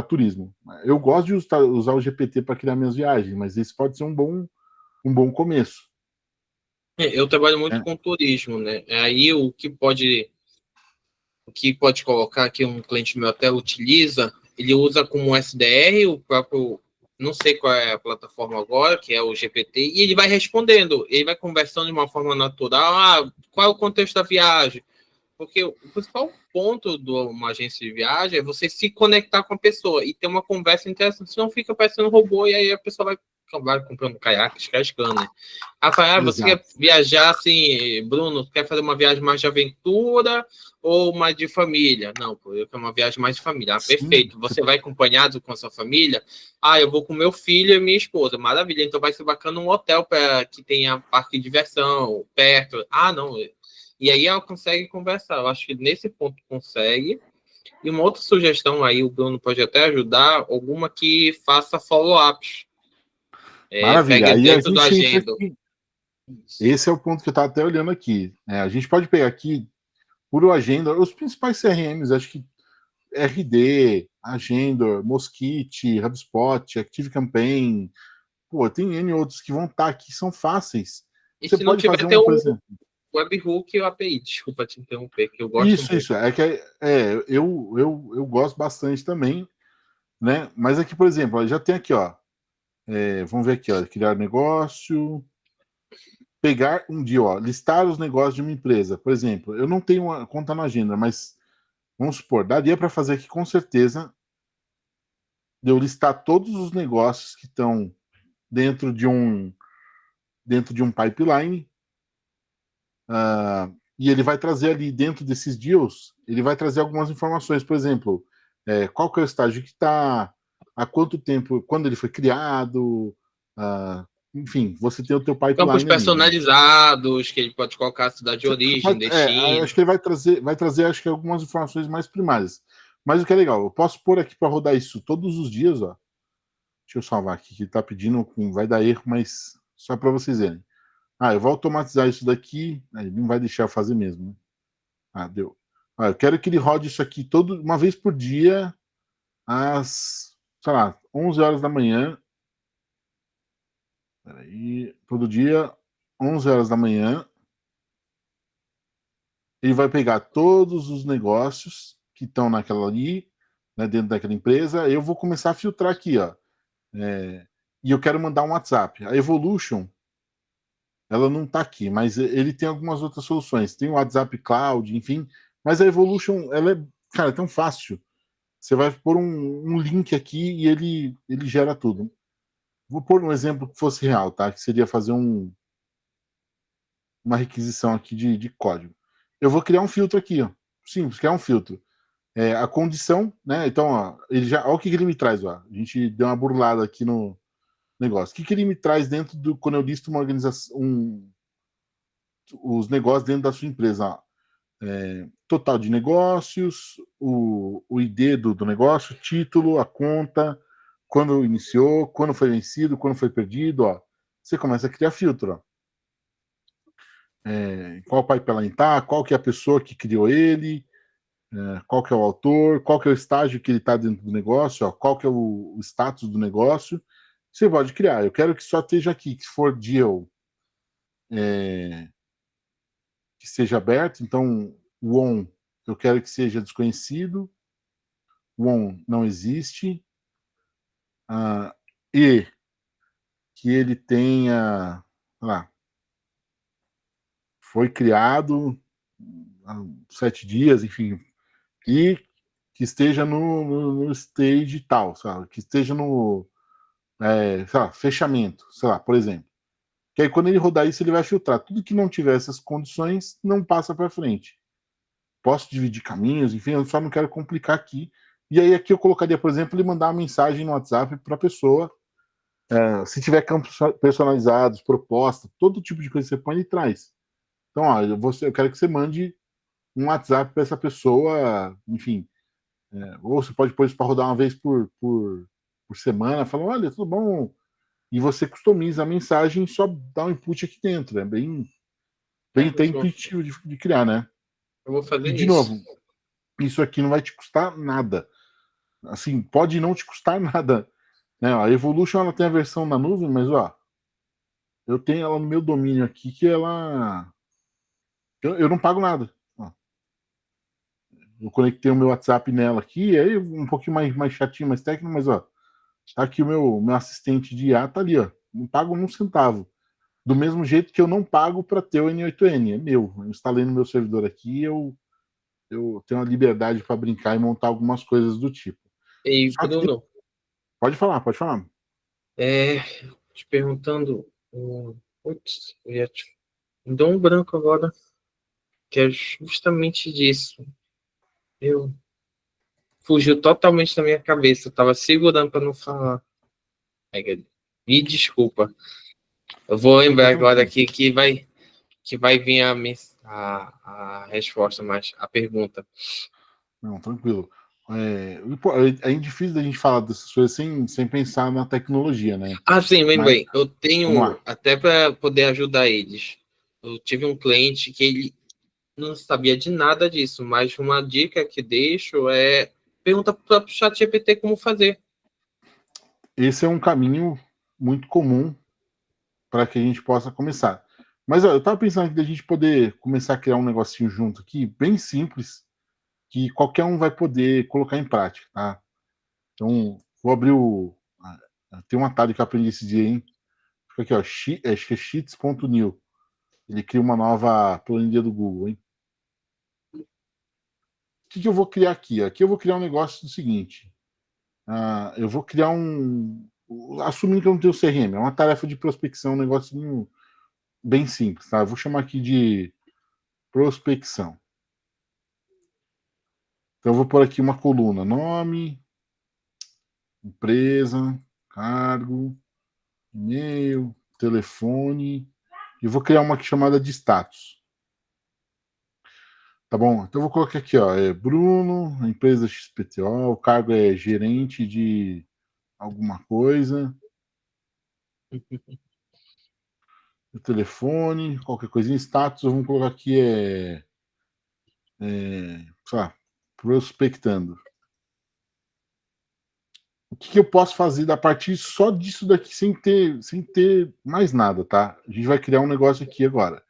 turismo. Eu gosto de usar o GPT para criar minhas viagens, mas esse pode ser um bom começo. Eu trabalho muito com turismo, né? Aí o que pode colocar que um cliente meu até utiliza, ele usa como SDR o próprio, não sei qual é a plataforma agora, que é o GPT, e ele vai respondendo, ele vai conversando de uma forma natural, qual é o contexto da viagem? Porque o principal ponto de uma agência de viagem é você se conectar com a pessoa e ter uma conversa interessante, senão fica parecendo um robô e aí a pessoa vai comprando caiaque, descascando, né? Rafael, você quer viajar assim, Bruno, quer fazer uma viagem mais de aventura ou mais de família? Não, pô, eu quero uma viagem mais de família. Perfeito. Você vai acompanhado com a sua família? Eu vou com meu filho e minha esposa. Maravilha. Então vai ser bacana um hotel que tenha parque de diversão perto. Não. E aí ela consegue conversar. Eu acho que nesse ponto consegue. E uma outra sugestão aí, o Bruno pode até ajudar, alguma que faça follow-ups. Maravilha. Pega Aí a dentro do gente entra agenda. aqui. Esse é o ponto que eu estava até olhando aqui. A gente pode pegar aqui por agenda, os principais CRMs, acho que RD, Agenda, Mosquite, HubSpot, ActiveCampaign, pô, tem N outros que vão estar aqui, são fáceis. E Você se não pode tiver, fazer tem uma, por o exemplo. Webhook e o API. Desculpa te interromper, que eu gosto muito. Isso. É que eu gosto bastante também, né? Mas aqui, por exemplo, já tem aqui, ó. Vamos ver aqui, ó. Criar negócio. Pegar um dia, ó, listar os negócios de uma empresa. Por exemplo, eu não tenho uma conta na agenda, mas vamos supor, daria para fazer aqui com certeza de eu listar todos os negócios que estão dentro de um pipeline, e ele vai trazer ali dentro desses deals, ele vai trazer algumas informações, por exemplo, qual que é o estágio que está, há quanto tempo, quando ele foi criado, enfim, você tem o teu pipeline Campos ali, né? personalizados, que ele pode colocar a cidade de origem, destino. Acho que ele vai trazer, acho que algumas informações mais primárias. Mas o que é legal, eu posso pôr aqui para rodar isso todos os dias, ó. Deixa eu salvar aqui, que tá pedindo, vai dar erro, mas só para vocês verem. Eu vou automatizar isso daqui, ele não vai deixar eu fazer mesmo, né? Deu. Eu quero que ele rode isso aqui uma vez por dia, às, sei lá, 11 horas da manhã. Peraí, todo dia, 11 horas da manhã. Ele vai pegar todos os negócios que estão naquela ali, né, dentro daquela empresa. Eu vou começar a filtrar aqui, ó. E eu quero mandar um WhatsApp. A Evolution, ela não está aqui, mas ele tem algumas outras soluções. Tem o WhatsApp Cloud, enfim. Mas a Evolution, ela é, cara, é tão fácil. Você vai pôr um link aqui e ele gera tudo. Vou pôr um exemplo que fosse real, tá? Que seria fazer uma requisição aqui de código. Eu vou criar um filtro aqui, ó. Simples, criar um filtro. A condição, né? Então, ó, olha o que ele me traz, ó. A gente deu uma burlada aqui no negócio. O que ele me traz dentro do quando eu listo uma organização, os negócios dentro da sua empresa, ó. Total de negócios, o ID do negócio, título, a conta, quando iniciou, quando foi vencido, quando foi perdido, ó. Você começa a criar filtro, ó. Qual pipeline tá, qual que é a pessoa que criou ele, qual que é o autor, qual que é o estágio que ele está dentro do negócio, ó, qual que é o status do negócio. Você pode criar. Eu quero que só esteja aqui, que for deal que seja aberto. Então, o on eu quero que seja desconhecido. O on não existe. E que ele tenha, lá, foi criado há 7 dias, enfim, e que esteja no stage tal, sabe? Que esteja no sei lá, fechamento, sei lá, por exemplo. Que aí quando ele rodar isso, ele vai filtrar. Tudo que não tiver essas condições não passa para frente. Posso dividir caminhos, enfim, eu só não quero complicar aqui. E aí aqui eu colocaria, por exemplo, ele mandar uma mensagem no WhatsApp para a pessoa. Se tiver campos personalizados, proposta, todo tipo de coisa que você põe, ele traz. Então, ó, eu quero que você mande um WhatsApp para essa pessoa, enfim. Ou você pode pôr isso para rodar uma vez por semana, falando, olha, tudo bom? E você customiza a mensagem e só dá um input aqui dentro. É bem até intuitivo de criar, né? Eu vou fazer E, de isso. novo, isso aqui não vai te custar nada. Assim, pode não te custar nada. Né? A Evolution ela tem a versão na nuvem, mas ó, eu tenho ela no meu domínio aqui que ela. Eu não pago nada. Ó, eu conectei o meu WhatsApp nela aqui, aí um pouquinho mais chatinho, mais técnico, mas ó, tá aqui o meu assistente de IA, tá ali, ó. Não pago um centavo. Do mesmo jeito que eu não pago para ter o N8N, é meu. Eu instalei no meu servidor aqui, eu tenho a liberdade para brincar e montar algumas coisas do tipo. E, Só que Bruno, pode falar, pode falar. te perguntando. Putz, me deu um branco agora, que é justamente disso. Eu fugiu totalmente da minha cabeça. Eu tava segurando para não falar. Me desculpa. Eu vou lembrar agora aqui que vai vir a resposta, mas a pergunta. Não, tranquilo. É difícil da gente falar dessas coisas sem pensar na tecnologia, né? Ah, sim, Mas, lembrei. Eu vamos tenho, lá. até para poder ajudar eles. Eu tive um cliente que ele não sabia de nada disso, mas uma dica que deixo é pergunta para o ChatGPT como fazer. Esse é um caminho muito comum para que a gente possa começar. Mas ó, eu estava pensando aqui da gente poder começar a criar um negocinho junto aqui, bem simples, que qualquer um vai poder colocar em prática, tá? Então, vou abrir o. Tem um atalho que eu aprendi esse dia, hein? Fica aqui, ó. Acho que é sheets.new. Ele cria uma nova planilha do Google, hein? O que eu vou criar aqui? Aqui eu vou criar um negócio do seguinte. Eu vou criar assumindo que eu não tenho CRM, é uma tarefa de prospecção, um negocinho bem simples, tá? Eu vou chamar aqui de prospecção. Então eu vou pôr aqui uma coluna: nome, empresa, cargo, e-mail, telefone, e vou criar uma aqui chamada de status. Tá bom? Então eu vou colocar aqui, ó, Bruno, empresa XPTO, o cargo é gerente de alguma coisa. O telefone, qualquer coisinha, status, vamos colocar aqui sei lá, prospectando. O que eu posso fazer a partir só disso daqui, sem ter mais nada, tá? A gente vai criar um negócio aqui agora.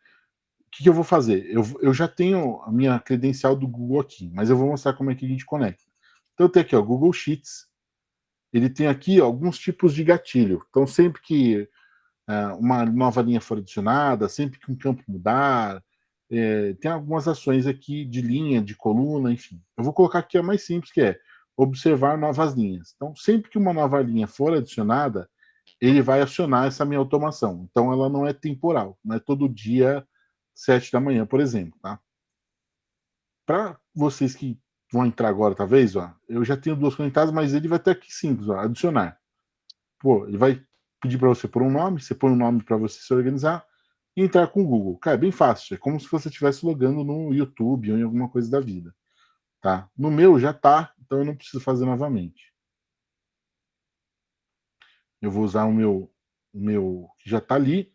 O que eu vou fazer? Eu já tenho a minha credencial do Google aqui, mas eu vou mostrar como é que a gente conecta. Então eu tenho aqui, ó, Google Sheets. Ele tem aqui ó, alguns tipos de gatilho. Então sempre que uma nova linha for adicionada, sempre que um campo mudar, tem algumas ações aqui de linha, de coluna, enfim. Eu vou colocar aqui a mais simples, que é observar novas linhas. Então, sempre que uma nova linha for adicionada, ele vai acionar essa minha automação. Então, ela não é temporal, não é todo dia 7 da manhã, por exemplo, tá? Para vocês que vão entrar agora, talvez, ó, eu já tenho duas conectadas, mas ele vai ter aqui simples, ó, adicionar. Pô, ele vai pedir para você pôr um nome, você põe um nome para você se organizar e entrar com o Google. Cara, é bem fácil, é como se você estivesse logando no YouTube ou em alguma coisa da vida. Tá? No meu já tá, então eu não preciso fazer novamente. Eu vou usar o meu que já tá ali,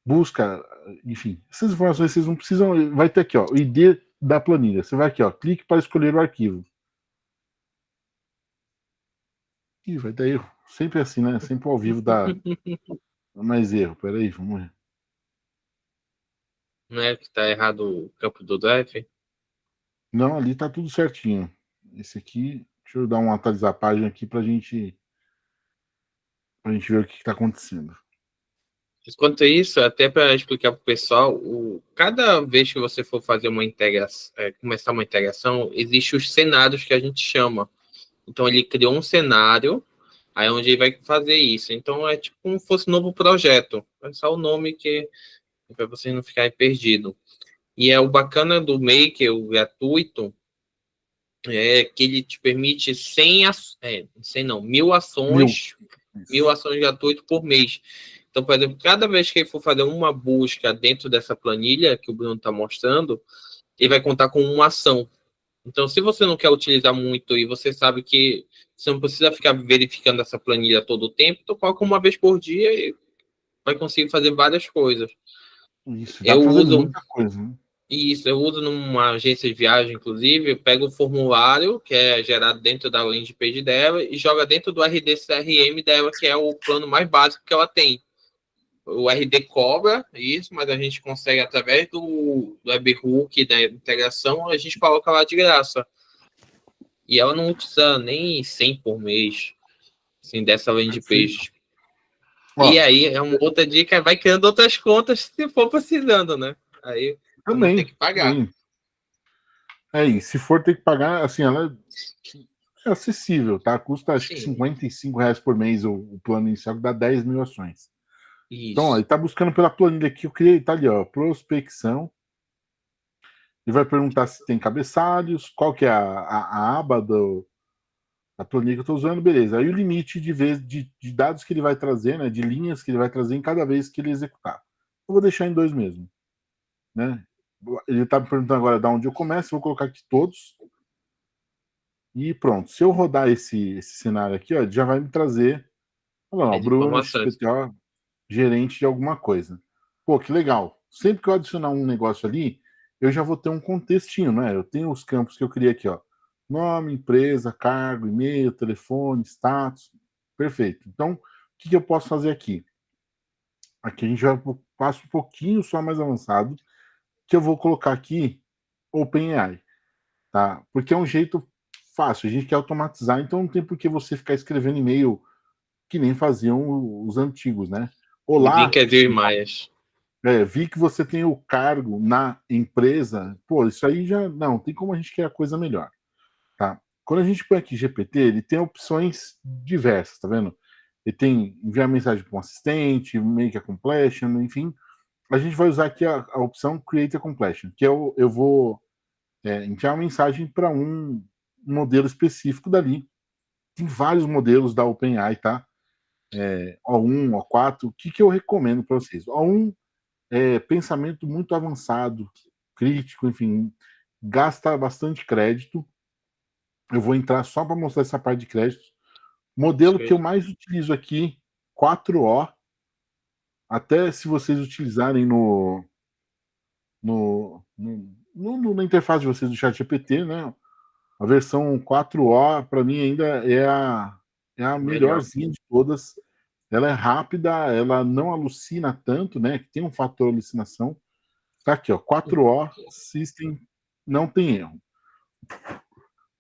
busca, enfim, essas informações vocês não precisam, vai ter aqui, ó, o ID da planilha. Você vai aqui, ó, clique para escolher o arquivo. Ih, vai dar erro. Sempre assim, né? Sempre ao vivo dá mais erro. Peraí, vamos ver. Não é que tá errado o campo do drive? Não, ali tá tudo certinho. Esse aqui, deixa eu dar uma atualizar a página aqui pra gente ver o que está acontecendo. Enquanto isso, até para explicar para o pessoal, cada vez que você for fazer uma integração, começar uma integração, existem os cenários que a gente chama. Então, ele criou um cenário, aí onde ele vai fazer isso. Então, é tipo como se fosse um novo projeto. É só o nome que para vocês não ficarem perdidos. E é o bacana do Maker, o gratuito, é que ele te permite 1.000 ações gratuitas por mês. Então, por exemplo, cada vez que ele for fazer uma busca dentro dessa planilha que o Bruno está mostrando, ele vai contar com uma ação. Então, se você não quer utilizar muito e você sabe que você não precisa ficar verificando essa planilha todo o tempo, então coloca uma vez por dia e vai conseguir fazer várias coisas. Isso, dá pra fazer muita coisa, né? Isso, eu uso numa agência de viagem, inclusive, eu pego o formulário, que é gerado dentro da landing page dela, e joga dentro do RD CRM dela, que é o plano mais básico que ela tem. O RD cobra isso, mas a gente consegue, através do webhook da integração, a gente coloca lá de graça. E ela não precisa nem 100 por mês, assim, dessa landing page. E aí, é uma outra dica, vai criando outras contas se for precisando, né? Aí também tem que pagar. Também. E se for ter que pagar, assim, ela é acessível, tá? Custa acho que R$55 por mês o plano inicial, que dá 10 mil ações. Isso. Então, ó, ele tá buscando pela planilha aqui, eu criei, tá ali, ó, prospecção. Ele vai perguntar se tem cabeçalhos, qual que é a aba da planilha que eu estou usando, beleza. Aí o limite de dados que ele vai trazer, né, de linhas que ele vai trazer em cada vez que ele executar. Eu vou deixar em 2 mesmo. Né? Ele está me perguntando agora de onde eu começo, eu vou colocar aqui todos. E pronto. Se eu rodar esse cenário aqui, ó, já vai me trazer. Olha lá, Bruno, XPTO, gerente de alguma coisa. Pô, que legal. Sempre que eu adicionar um negócio ali, eu já vou ter um contextinho, né? Eu tenho os campos que eu criei aqui, ó. Nome, empresa, cargo, e-mail, telefone, status. Perfeito. Então, o que eu posso fazer aqui? Aqui a gente vai para o passo um pouquinho só mais avançado, que eu vou colocar aqui OpenAI, tá? Porque é um jeito fácil, a gente quer automatizar, então não tem por que você ficar escrevendo e-mail que nem faziam os antigos, né? Olá. Vi que você tem o cargo na empresa. Pô, isso aí já não tem como a gente criar coisa melhor, tá? Quando a gente põe aqui GPT, ele tem opções diversas, tá vendo? Ele tem enviar mensagem para um assistente, make a completion, enfim. A gente vai usar aqui a opção Create a Completion, que eu vou enviar uma mensagem para um modelo específico dali. Tem vários modelos da OpenAI, tá? O1, O4, o que eu recomendo para vocês? O1 é pensamento muito avançado, crítico, enfim, gasta bastante crédito. Eu vou entrar só para mostrar essa parte de crédito. Modelo que eu mais utilizo aqui, 4O. Até se vocês utilizarem na interface de vocês do ChatGPT, né? A versão 4O, para mim, ainda é a Melhor. melhorzinha de todas. Ela é rápida, ela não alucina tanto, né? Que tem um fator alucinação. Tá aqui, ó, 4O System, não tem erro.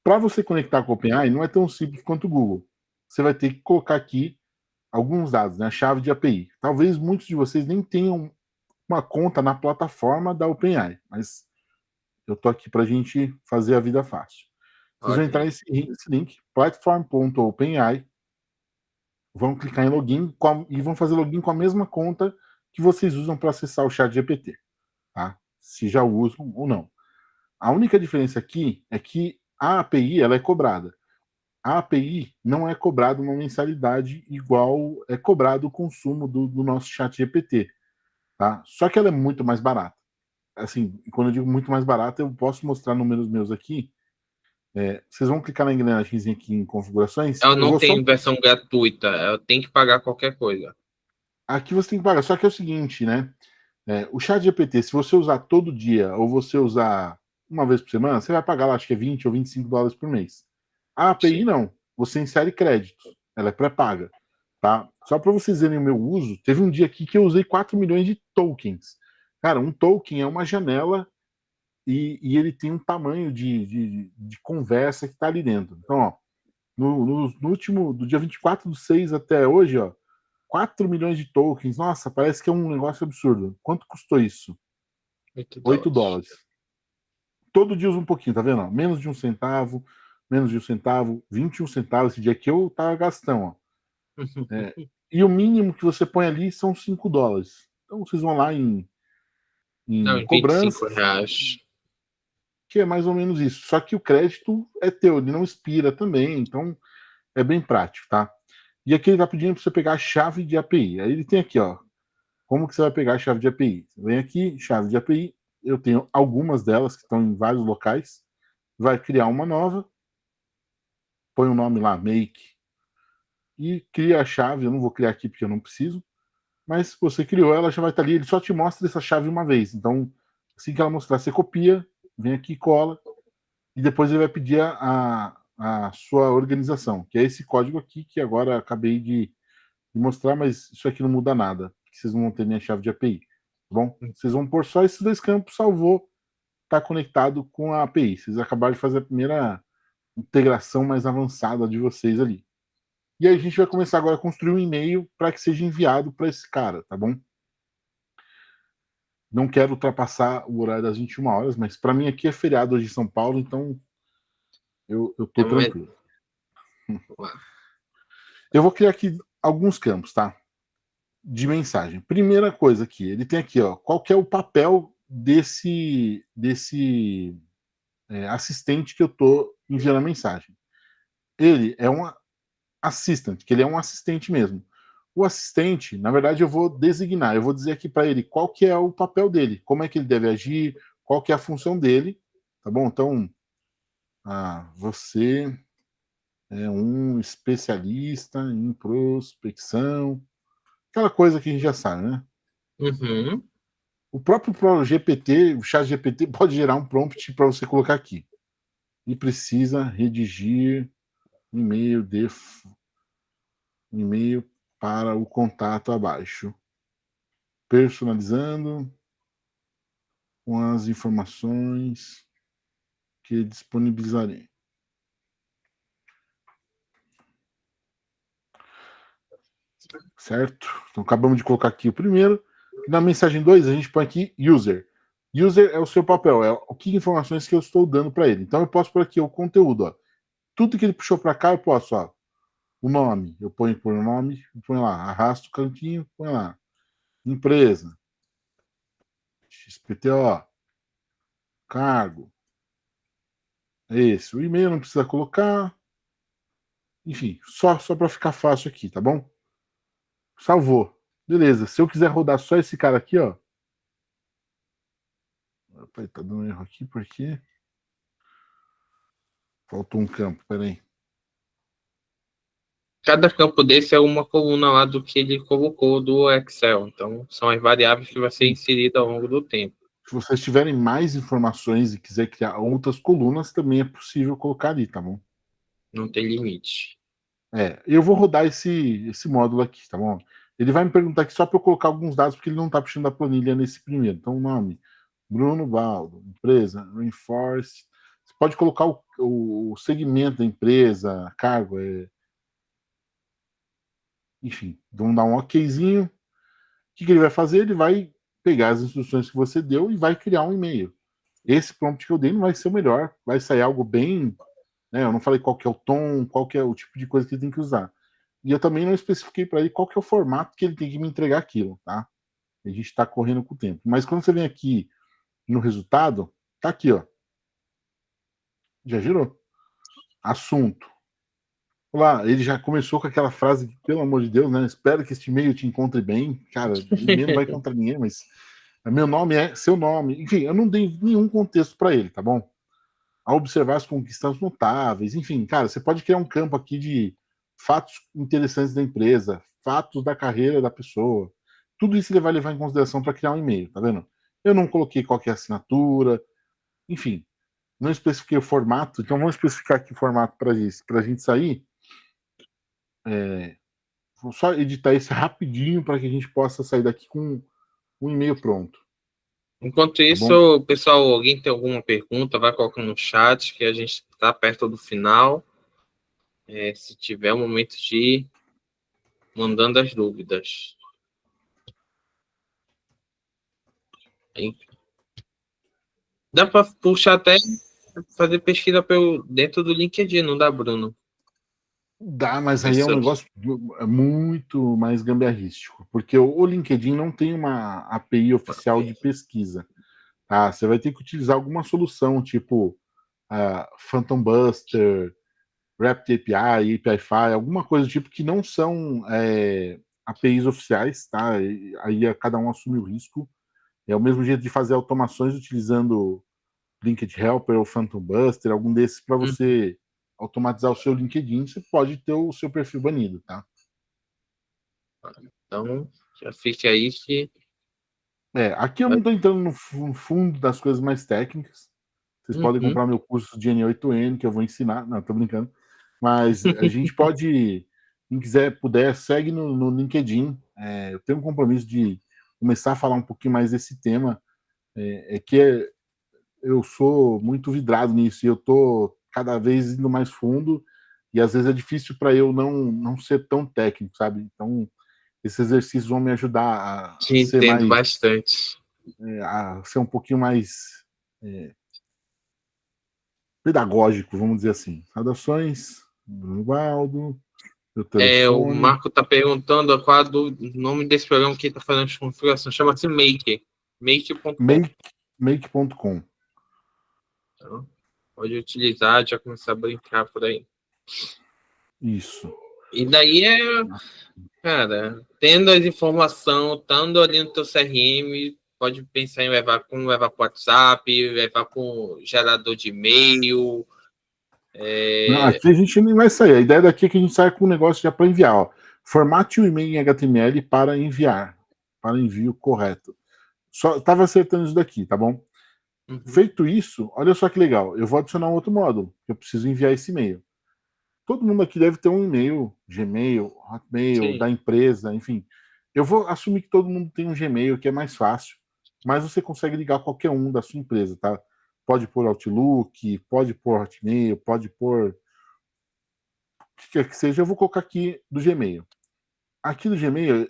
Para você conectar com o OpenAI, não é tão simples quanto o Google. Você vai ter que colocar aqui alguns dados, né? A chave de API. Talvez muitos de vocês nem tenham uma conta na plataforma da OpenAI, mas eu tô aqui para a gente fazer a vida fácil. Vocês vão entrar nesse link, platform.openai, vão clicar em login e vão fazer login com a mesma conta que vocês usam para acessar o chat GPT, tá? Se já usam ou não. A única diferença aqui é que a API ela é cobrada. A API não é cobrada uma mensalidade igual é cobrado o consumo do nosso chat GPT, tá? Só que ela é muito mais barata. Assim, quando eu digo muito mais barata, eu posso mostrar números meus aqui. Vocês vão clicar na engrenagemzinha aqui em configurações. Ela Eu não vou só. tem versão gratuita, ela tem que pagar qualquer coisa. Aqui você tem que pagar. Só que é o seguinte, né? O chat GPT, se você usar todo dia ou você usar uma vez por semana, você vai pagar lá, acho que é 20 ou US$ 25 por mês. A API Sim. não. Você insere crédito. Ela é pré-paga. Tá? Só para vocês verem o meu uso, teve um dia aqui que eu usei 4 milhões de tokens. Cara, um token é uma janela e ele tem um tamanho de conversa que está ali dentro. Então, ó, no último, do dia 24/6 até hoje, ó, 4 milhões de tokens. Nossa, parece que é um negócio absurdo. Quanto custou isso? 8 $8. dólares. Todo dia usa um pouquinho, tá vendo? Ó? Menos de um centavo, menos de um centavo, 21 centavos. Esse dia aqui eu tava gastando, ó. E o mínimo que você põe ali são 5 dólares. Então vocês vão lá Não, em cobranças, R$ 25. que é mais ou menos isso. Só que o crédito é teu, ele não expira também, então é bem prático, tá? E aqui ele tá pedindo para você pegar a chave de API. Aí ele tem aqui, ó, como que você vai pegar a chave de API? Você vem aqui, chave de API, eu tenho algumas delas que estão em vários locais, vai criar uma nova, põe o nome lá, make, e cria a chave, eu não vou criar aqui porque eu não preciso, mas se você criou, ela já vai estar ali, ele só te mostra essa chave uma vez, então assim que ela mostrar, você copia, vem aqui, cola, e depois ele vai pedir a sua organização, que é esse código aqui, que agora acabei de mostrar, mas isso aqui não muda nada, porque vocês não vão ter nem a chave de API, tá bom? Vocês vão pôr só esses dois campos, salvou, está conectado com a API. Vocês acabaram de fazer a primeira integração mais avançada de vocês ali. E aí a gente vai começar agora a construir um e-mail para que seja enviado para esse cara, tá bom? Não quero ultrapassar o horário das 21 horas, mas para mim aqui é feriado hoje em São Paulo, então eu tô tranquilo. Eu vou criar aqui alguns campos, tá? De mensagem. Primeira coisa aqui, ele tem aqui, ó, qual que é o papel desse assistente que eu tô enviando a mensagem. Ele é um assistant, que ele é um assistente mesmo. O assistente, na verdade, eu vou designar, eu vou dizer aqui para ele qual que é o papel dele, como é que ele deve agir, qual que é a função dele, tá bom? Então, você é um especialista em prospecção, aquela coisa que a gente já sabe, né? Uhum. O próprio GPT, o chat GPT pode gerar um prompt para você colocar aqui. E precisa redigir e-mail para o contato abaixo, personalizando com as informações que disponibilizarei. Certo? Então acabamos de colocar aqui o primeiro. Na mensagem 2, a gente põe aqui user. User é o seu papel, é o que informações que eu estou dando para ele. Então eu posso pôr aqui o conteúdo, ó. Tudo que ele puxou para cá, eu posso, ó. O nome, eu ponho por nome, eu ponho lá, arrasto o cantinho, põe lá. Empresa, XPTO, cargo. É esse. O e-mail não precisa colocar. Enfim, só para ficar fácil aqui, tá bom? Salvou. Beleza. Se eu quiser rodar só esse cara aqui, ó. Opa, tá dando erro aqui, por quê? Faltou um campo, peraí. Cada campo desse é uma coluna lá do que ele colocou do Excel. Então, são as variáveis que vai ser inserida ao longo do tempo. Se vocês tiverem mais informações e quiser criar outras colunas, também é possível colocar ali, tá bom? Não tem limite. Eu vou rodar esse módulo aqui, tá bom? Ele vai me perguntar aqui só para eu colocar alguns dados, porque ele não está puxando a planilha nesse primeiro. Então, o nome, Bruno Baldo, empresa, Reinforce. Você pode colocar o segmento da empresa, cargo, enfim, vamos dar um okzinho. O que ele vai fazer? Ele vai pegar as instruções que você deu e vai criar um e-mail. Esse prompt que eu dei não vai ser o melhor, vai sair algo bem, né? Eu não falei qual que é o tom, qual que é o tipo de coisa que ele tem que usar. E eu também não especifiquei para ele qual que é o formato que ele tem que me entregar aquilo, tá? A gente está correndo com o tempo. Mas quando você vem aqui no resultado, tá aqui, ó. Já girou. Assunto. Olá, ele já começou com aquela frase, pelo amor de Deus, né? Espero que este e-mail te encontre bem. Cara, e-mail não vai encontrar ninguém, mas meu nome é seu nome. Enfim, eu não dei nenhum contexto para ele, tá bom? A observar as conquistas notáveis. Enfim, cara, você pode criar um campo aqui de fatos interessantes da empresa, fatos da carreira da pessoa. Tudo isso ele vai levar em consideração para criar um e-mail, tá vendo? Eu não coloquei qual que é a assinatura, enfim, não especifiquei o formato, então vamos especificar aqui o formato para a gente sair. Vou só editar isso rapidinho para que a gente possa sair daqui com um e-mail pronto. Enquanto isso, bom? pessoal, alguém tem alguma pergunta, vai colocando no chat, que a gente está perto do final. Se tiver um momento de ir mandando as dúvidas. Aí, dá para puxar até fazer pesquisa dentro do LinkedIn, não dá, Bruno? Dá, mas aí é um negócio muito mais gambiarrístico, porque o LinkedIn não tem uma API oficial de pesquisa. Tá? Você vai ter que utilizar alguma solução, tipo Phantom Buster, Rapid API, API-Fi, alguma coisa do tipo que não são APIs oficiais, tá? E aí cada um assume o risco. É o mesmo jeito de fazer automações utilizando Linked Helper ou Phantom Buster, algum desses para você automatizar o seu LinkedIn, você pode ter o seu perfil banido, tá? Então, já fica aí que... Aqui eu não estou entrando no fundo das coisas mais técnicas. Vocês podem comprar meu curso de N8N, que eu vou ensinar. Não, tô brincando. Mas a gente pode, quem quiser, puder, segue no LinkedIn. Eu tenho um compromisso de começar a falar um pouquinho mais desse tema. Eu sou muito vidrado nisso e eu tô cada vez indo mais fundo e às vezes é difícil para eu não ser tão técnico, sabe? Então, esses exercícios vão me ajudar a ser entendo mais... bastante. a ser um pouquinho mais pedagógico, vamos dizer assim. Saudações, Bruno Baldo, meu O telefone. Marco está perguntando qual é o nome desse programa que está fazendo as configurações. Chama-se Make. Make.com. Make.com. Então, pode utilizar, já começar a brincar por aí. Isso. E daí cara, tendo as informações, estando ali no teu CRM, pode pensar em levar para o WhatsApp, levar para um gerador de e-mail. Aqui a gente nem vai sair. A ideia daqui é que a gente saia com um negócio já para enviar. Ó. Formate o e-mail em HTML para enviar. Para envio correto. Só estava acertando isso daqui, tá bom? Feito isso, olha só que legal. Eu vou adicionar um outro módulo. Eu preciso enviar esse e-mail. Todo mundo aqui deve ter um e-mail, Gmail, Hotmail, Sim. da empresa, enfim. Eu vou assumir que todo mundo tem um Gmail, que é mais fácil, mas você consegue ligar qualquer um da sua empresa, tá? Pode pôr Outlook, pode pôr Hotmail, pode pôr o que quer que seja. Eu vou colocar aqui do Gmail. Aqui do Gmail,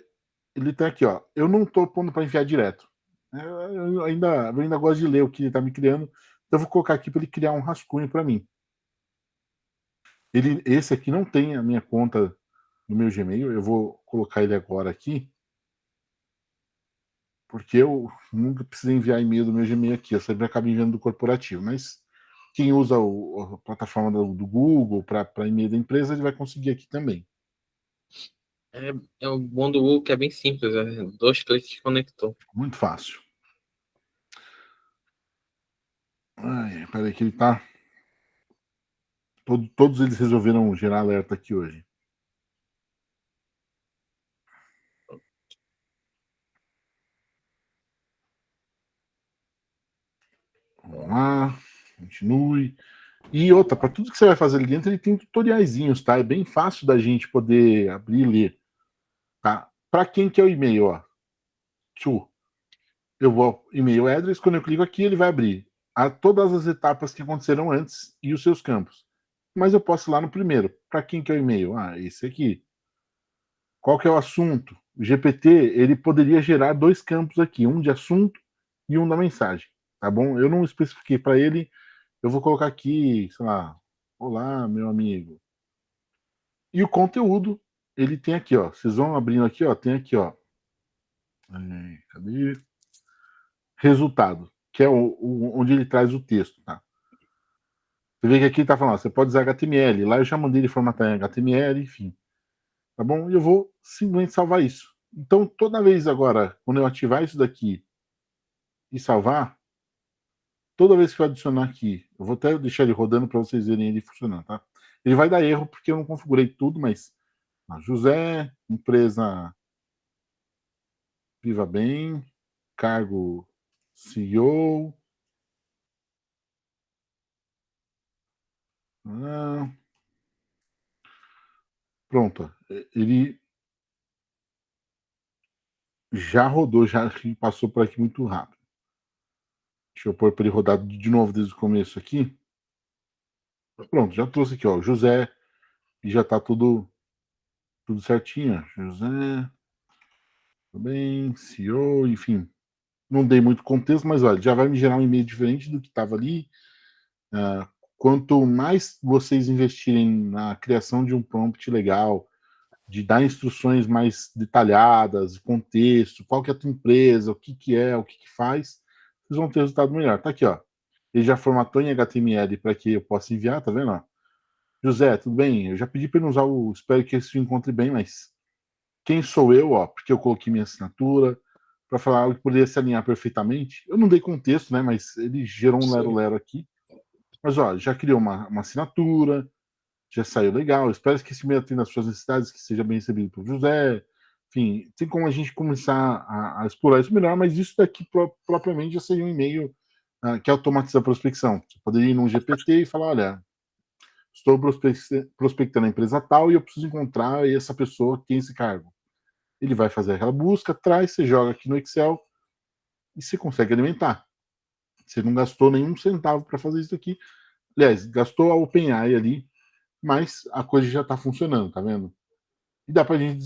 ele tem aqui, ó. Eu não estou pondo para enviar direto. Eu ainda gosto de ler o que ele está me criando. Então eu vou colocar aqui para ele criar um rascunho para mim. Esse aqui não tem a minha conta no meu Gmail. Eu vou colocar ele agora aqui. Porque eu nunca precisei enviar e-mail do meu Gmail aqui. Eu sempre acabo enviando do corporativo. Mas quem usa a plataforma do Google para e-mail da empresa, ele vai conseguir aqui também. É o bom do Google que é bem simples, 2 cliques conectou. Muito fácil. Ai, peraí que ele tá... Todos eles resolveram gerar alerta aqui hoje. Vamos lá, continue. E outra, para tudo que você vai fazer ali dentro, ele tem tutoriaizinhos, tá? É bem fácil da gente poder abrir e ler, tá? Para quem que é o e-mail, ó? Eu vou ao e-mail address, quando eu clico aqui, ele vai abrir todas as etapas que aconteceram antes e os seus campos. Mas eu posso ir lá no primeiro. Para quem que é o e-mail? Ah, esse aqui. Qual que é o assunto? O GPT, ele poderia gerar 2 campos aqui, um de assunto e um da mensagem, tá bom? Eu não especifiquei para ele, eu vou colocar aqui, sei lá, olá, meu amigo. E o conteúdo, ele tem aqui, ó. Vocês vão abrindo aqui, ó, tem aqui, ó. Cadê? Resultado, que é onde ele traz o texto, tá? Você vê que aqui ele tá falando, ó, você pode usar HTML. Lá eu já mandei ele formatar em HTML, enfim. Tá bom? E eu vou simplesmente salvar isso. Então, toda vez agora, quando eu ativar isso daqui e salvar, toda vez que eu adicionar aqui, eu vou até deixar ele rodando para vocês verem ele funcionando, tá? Ele vai dar erro porque eu não configurei tudo, mas José, empresa Viva Bem, cargo CEO. Pronto. Ele já rodou, já passou por aqui muito rápido. Deixa eu pôr para ele rodar de novo desde o começo aqui. Pronto, já trouxe aqui, ó, José, e já tá tudo certinho. José, tudo bem, CEO, enfim. Não dei muito contexto, mas olha, já vai me gerar um e-mail diferente do que estava ali. Quanto mais vocês investirem na criação de um prompt legal, de dar instruções mais detalhadas, contexto, qual que é a tua empresa, o que é, o que faz, vocês vão ter resultado melhor. Tá aqui, ó. Ele já formatou em HTML para que eu possa enviar, tá vendo? Ó? José, tudo bem? Eu já pedi para ele usar o. Espero que isso encontre bem, mas quem sou eu, ó? Porque eu coloquei minha assinatura para falar algo que poderia se alinhar perfeitamente. Eu não dei contexto, né? Mas ele gerou um lero-lero aqui. Mas ó, já criou uma assinatura, já saiu legal. Espero que esse e-mail atenda às suas necessidades, que seja bem recebido por José. Enfim, tem como a gente começar a explorar isso melhor, mas isso daqui propriamente já seria um e-mail que automatiza a prospecção. Você poderia ir num GPT e falar, olha, estou prospectando a empresa tal e eu preciso encontrar essa pessoa que tem esse cargo. Ele vai fazer aquela busca, traz, você joga aqui no Excel e você consegue alimentar. Você não gastou nenhum centavo para fazer isso aqui. Aliás, gastou a OpenAI ali, mas a coisa já está funcionando, tá vendo? E dá para a gente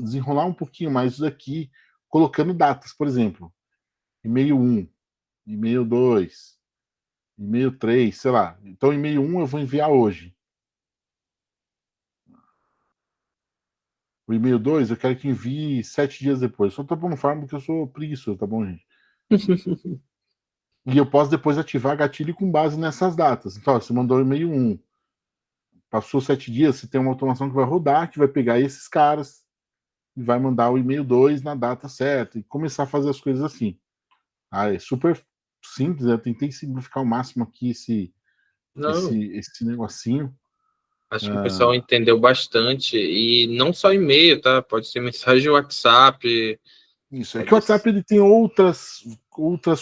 desenrolar um pouquinho mais isso daqui, colocando datas, por exemplo, e-mail 1, e-mail 2, e-mail 3, sei lá. Então, e-mail 1 eu vou enviar hoje. O e-mail 2 eu quero que envie 7 dias depois. Só tô pondo forma porque eu sou preguiçoso, tá bom, gente? E eu posso depois ativar gatilho com base nessas datas. Então, ó, você mandou o e-mail 1, passou 7 dias, você tem uma automação que vai rodar, que vai pegar esses caras e vai mandar o e-mail 2 na data certa e começar a fazer as coisas assim. É super simples, né? Eu tentei simplificar ao máximo aqui esse negocinho. Acho que o pessoal entendeu bastante. E não só e-mail, tá? Pode ser mensagem WhatsApp. Isso, é que o WhatsApp ele tem outras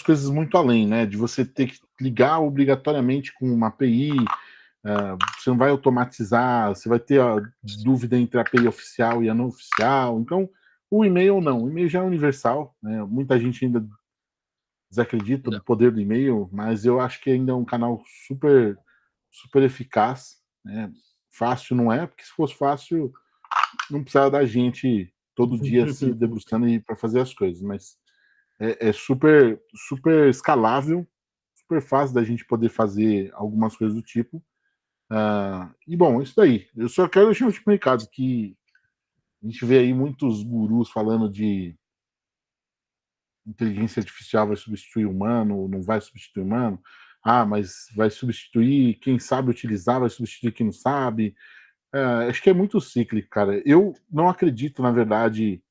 coisas muito além, né? De você ter que ligar obrigatoriamente com uma API, você não vai automatizar, você vai ter a dúvida entre a API oficial e a não oficial. Então, o e-mail não, o e-mail já é universal, né? Muita gente ainda desacredita do poder do e-mail, mas eu acho que ainda é um canal super, super eficaz, né? Fácil não é, porque se fosse fácil, não precisava da gente todo dia se debruçando para fazer as coisas, mas é super, super escalável, super fácil da gente poder fazer algumas coisas do tipo. E bom, isso daí. Eu só quero deixar um tipo de recado que a gente vê aí muitos gurus falando de inteligência artificial vai substituir o humano, não vai substituir o humano. Mas vai substituir quem sabe utilizar, vai substituir quem não sabe. Acho que é muito cíclico, cara. Eu não acredito, na verdade,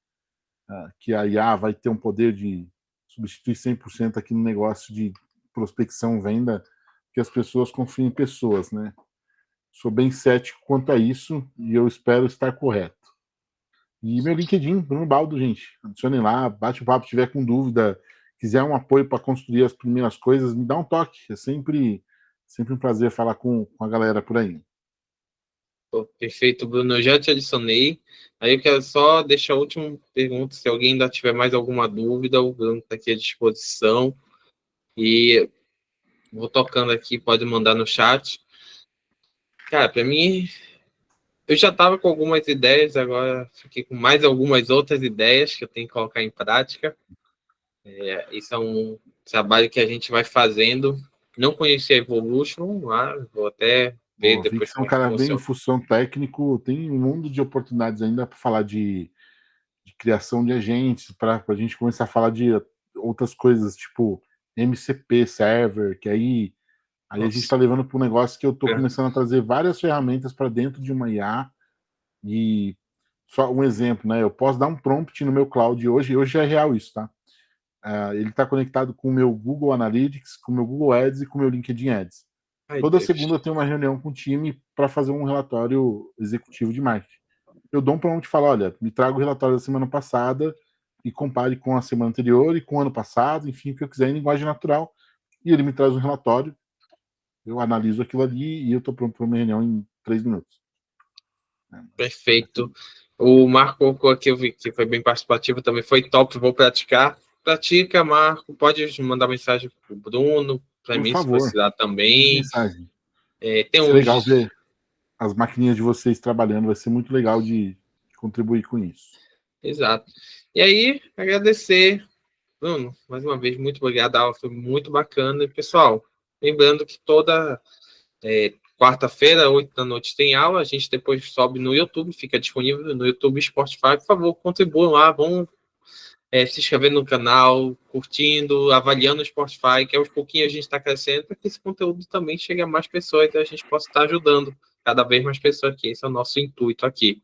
que a IA vai ter um poder de substituir 100% aqui no negócio de prospecção, venda, que as pessoas confiem em pessoas, né? Sou bem cético quanto a isso e eu espero estar correto. E meu LinkedIn, Bruno Baldo, gente. Adicionem lá, bate o papo, se tiver com dúvida, quiser um apoio para construir as primeiras coisas, me dá um toque. É sempre um prazer falar com a galera por aí. Pô, perfeito, Bruno. Eu já te adicionei. Aí eu quero só deixar a última pergunta. Se alguém ainda tiver mais alguma dúvida, o Bruno está aqui à disposição. E vou tocando aqui, pode mandar no chat. Cara, para mim, eu já estava com algumas ideias, agora fiquei com mais algumas outras ideias que eu tenho que colocar em prática. Isso é um trabalho que a gente vai fazendo. Não conhecia a Evolution, mas vou até ver Pô, vi que depois você é um como é que cara bem em funciona. função técnico, tem um mundo de oportunidades ainda para falar de criação de agentes, para a gente começar a falar de outras coisas, tipo MCP server, que aí a gente está Nossa, levando para um negócio que eu estou é. começando a trazer várias ferramentas para dentro de uma IA. E só um exemplo, né? Eu posso dar um prompt no meu cloud hoje é real isso, tá? Ele está conectado com o meu Google Analytics, com o meu Google Ads e com o meu LinkedIn Ads. Ai, Toda Deus. segunda eu tenho uma reunião com o time para fazer um relatório executivo de marketing. Eu dou um prompt e falo, olha, me traga o relatório da semana passada e compare com a semana anterior e com o ano passado, enfim, o que eu quiser em linguagem natural. E ele me traz um relatório, eu analiso aquilo ali e eu estou pronto para uma reunião em 3 minutos. Perfeito. O Marco colocou aqui, eu vi que foi bem participativo, também foi top, vou praticar. Pratica, Marco, pode mandar mensagem pro Bruno, para Por mim, se favor, precisar mande também. mensagem. Tem Vai ser legal uns... ver as maquininhas de vocês trabalhando, vai ser muito legal de contribuir com isso. Exato. E aí, agradecer, Bruno, mais uma vez, muito obrigado, a aula foi muito bacana. E, pessoal, lembrando que toda quarta-feira, 8 da noite, tem aula, a gente depois sobe no YouTube, fica disponível no YouTube e Spotify. Por favor, contribuam lá, vão se inscrevendo no canal, curtindo, avaliando o Spotify, que aos pouquinhos a gente está crescendo, para que esse conteúdo também chegue a mais pessoas e a gente possa estar ajudando cada vez mais pessoas aqui. Esse é o nosso intuito aqui.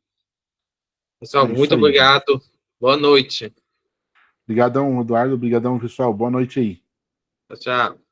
Pessoal, É isso muito aí, gente. obrigado. Boa noite. Obrigadão, Eduardo. Obrigadão, pessoal. Boa noite aí. Tchau, tchau.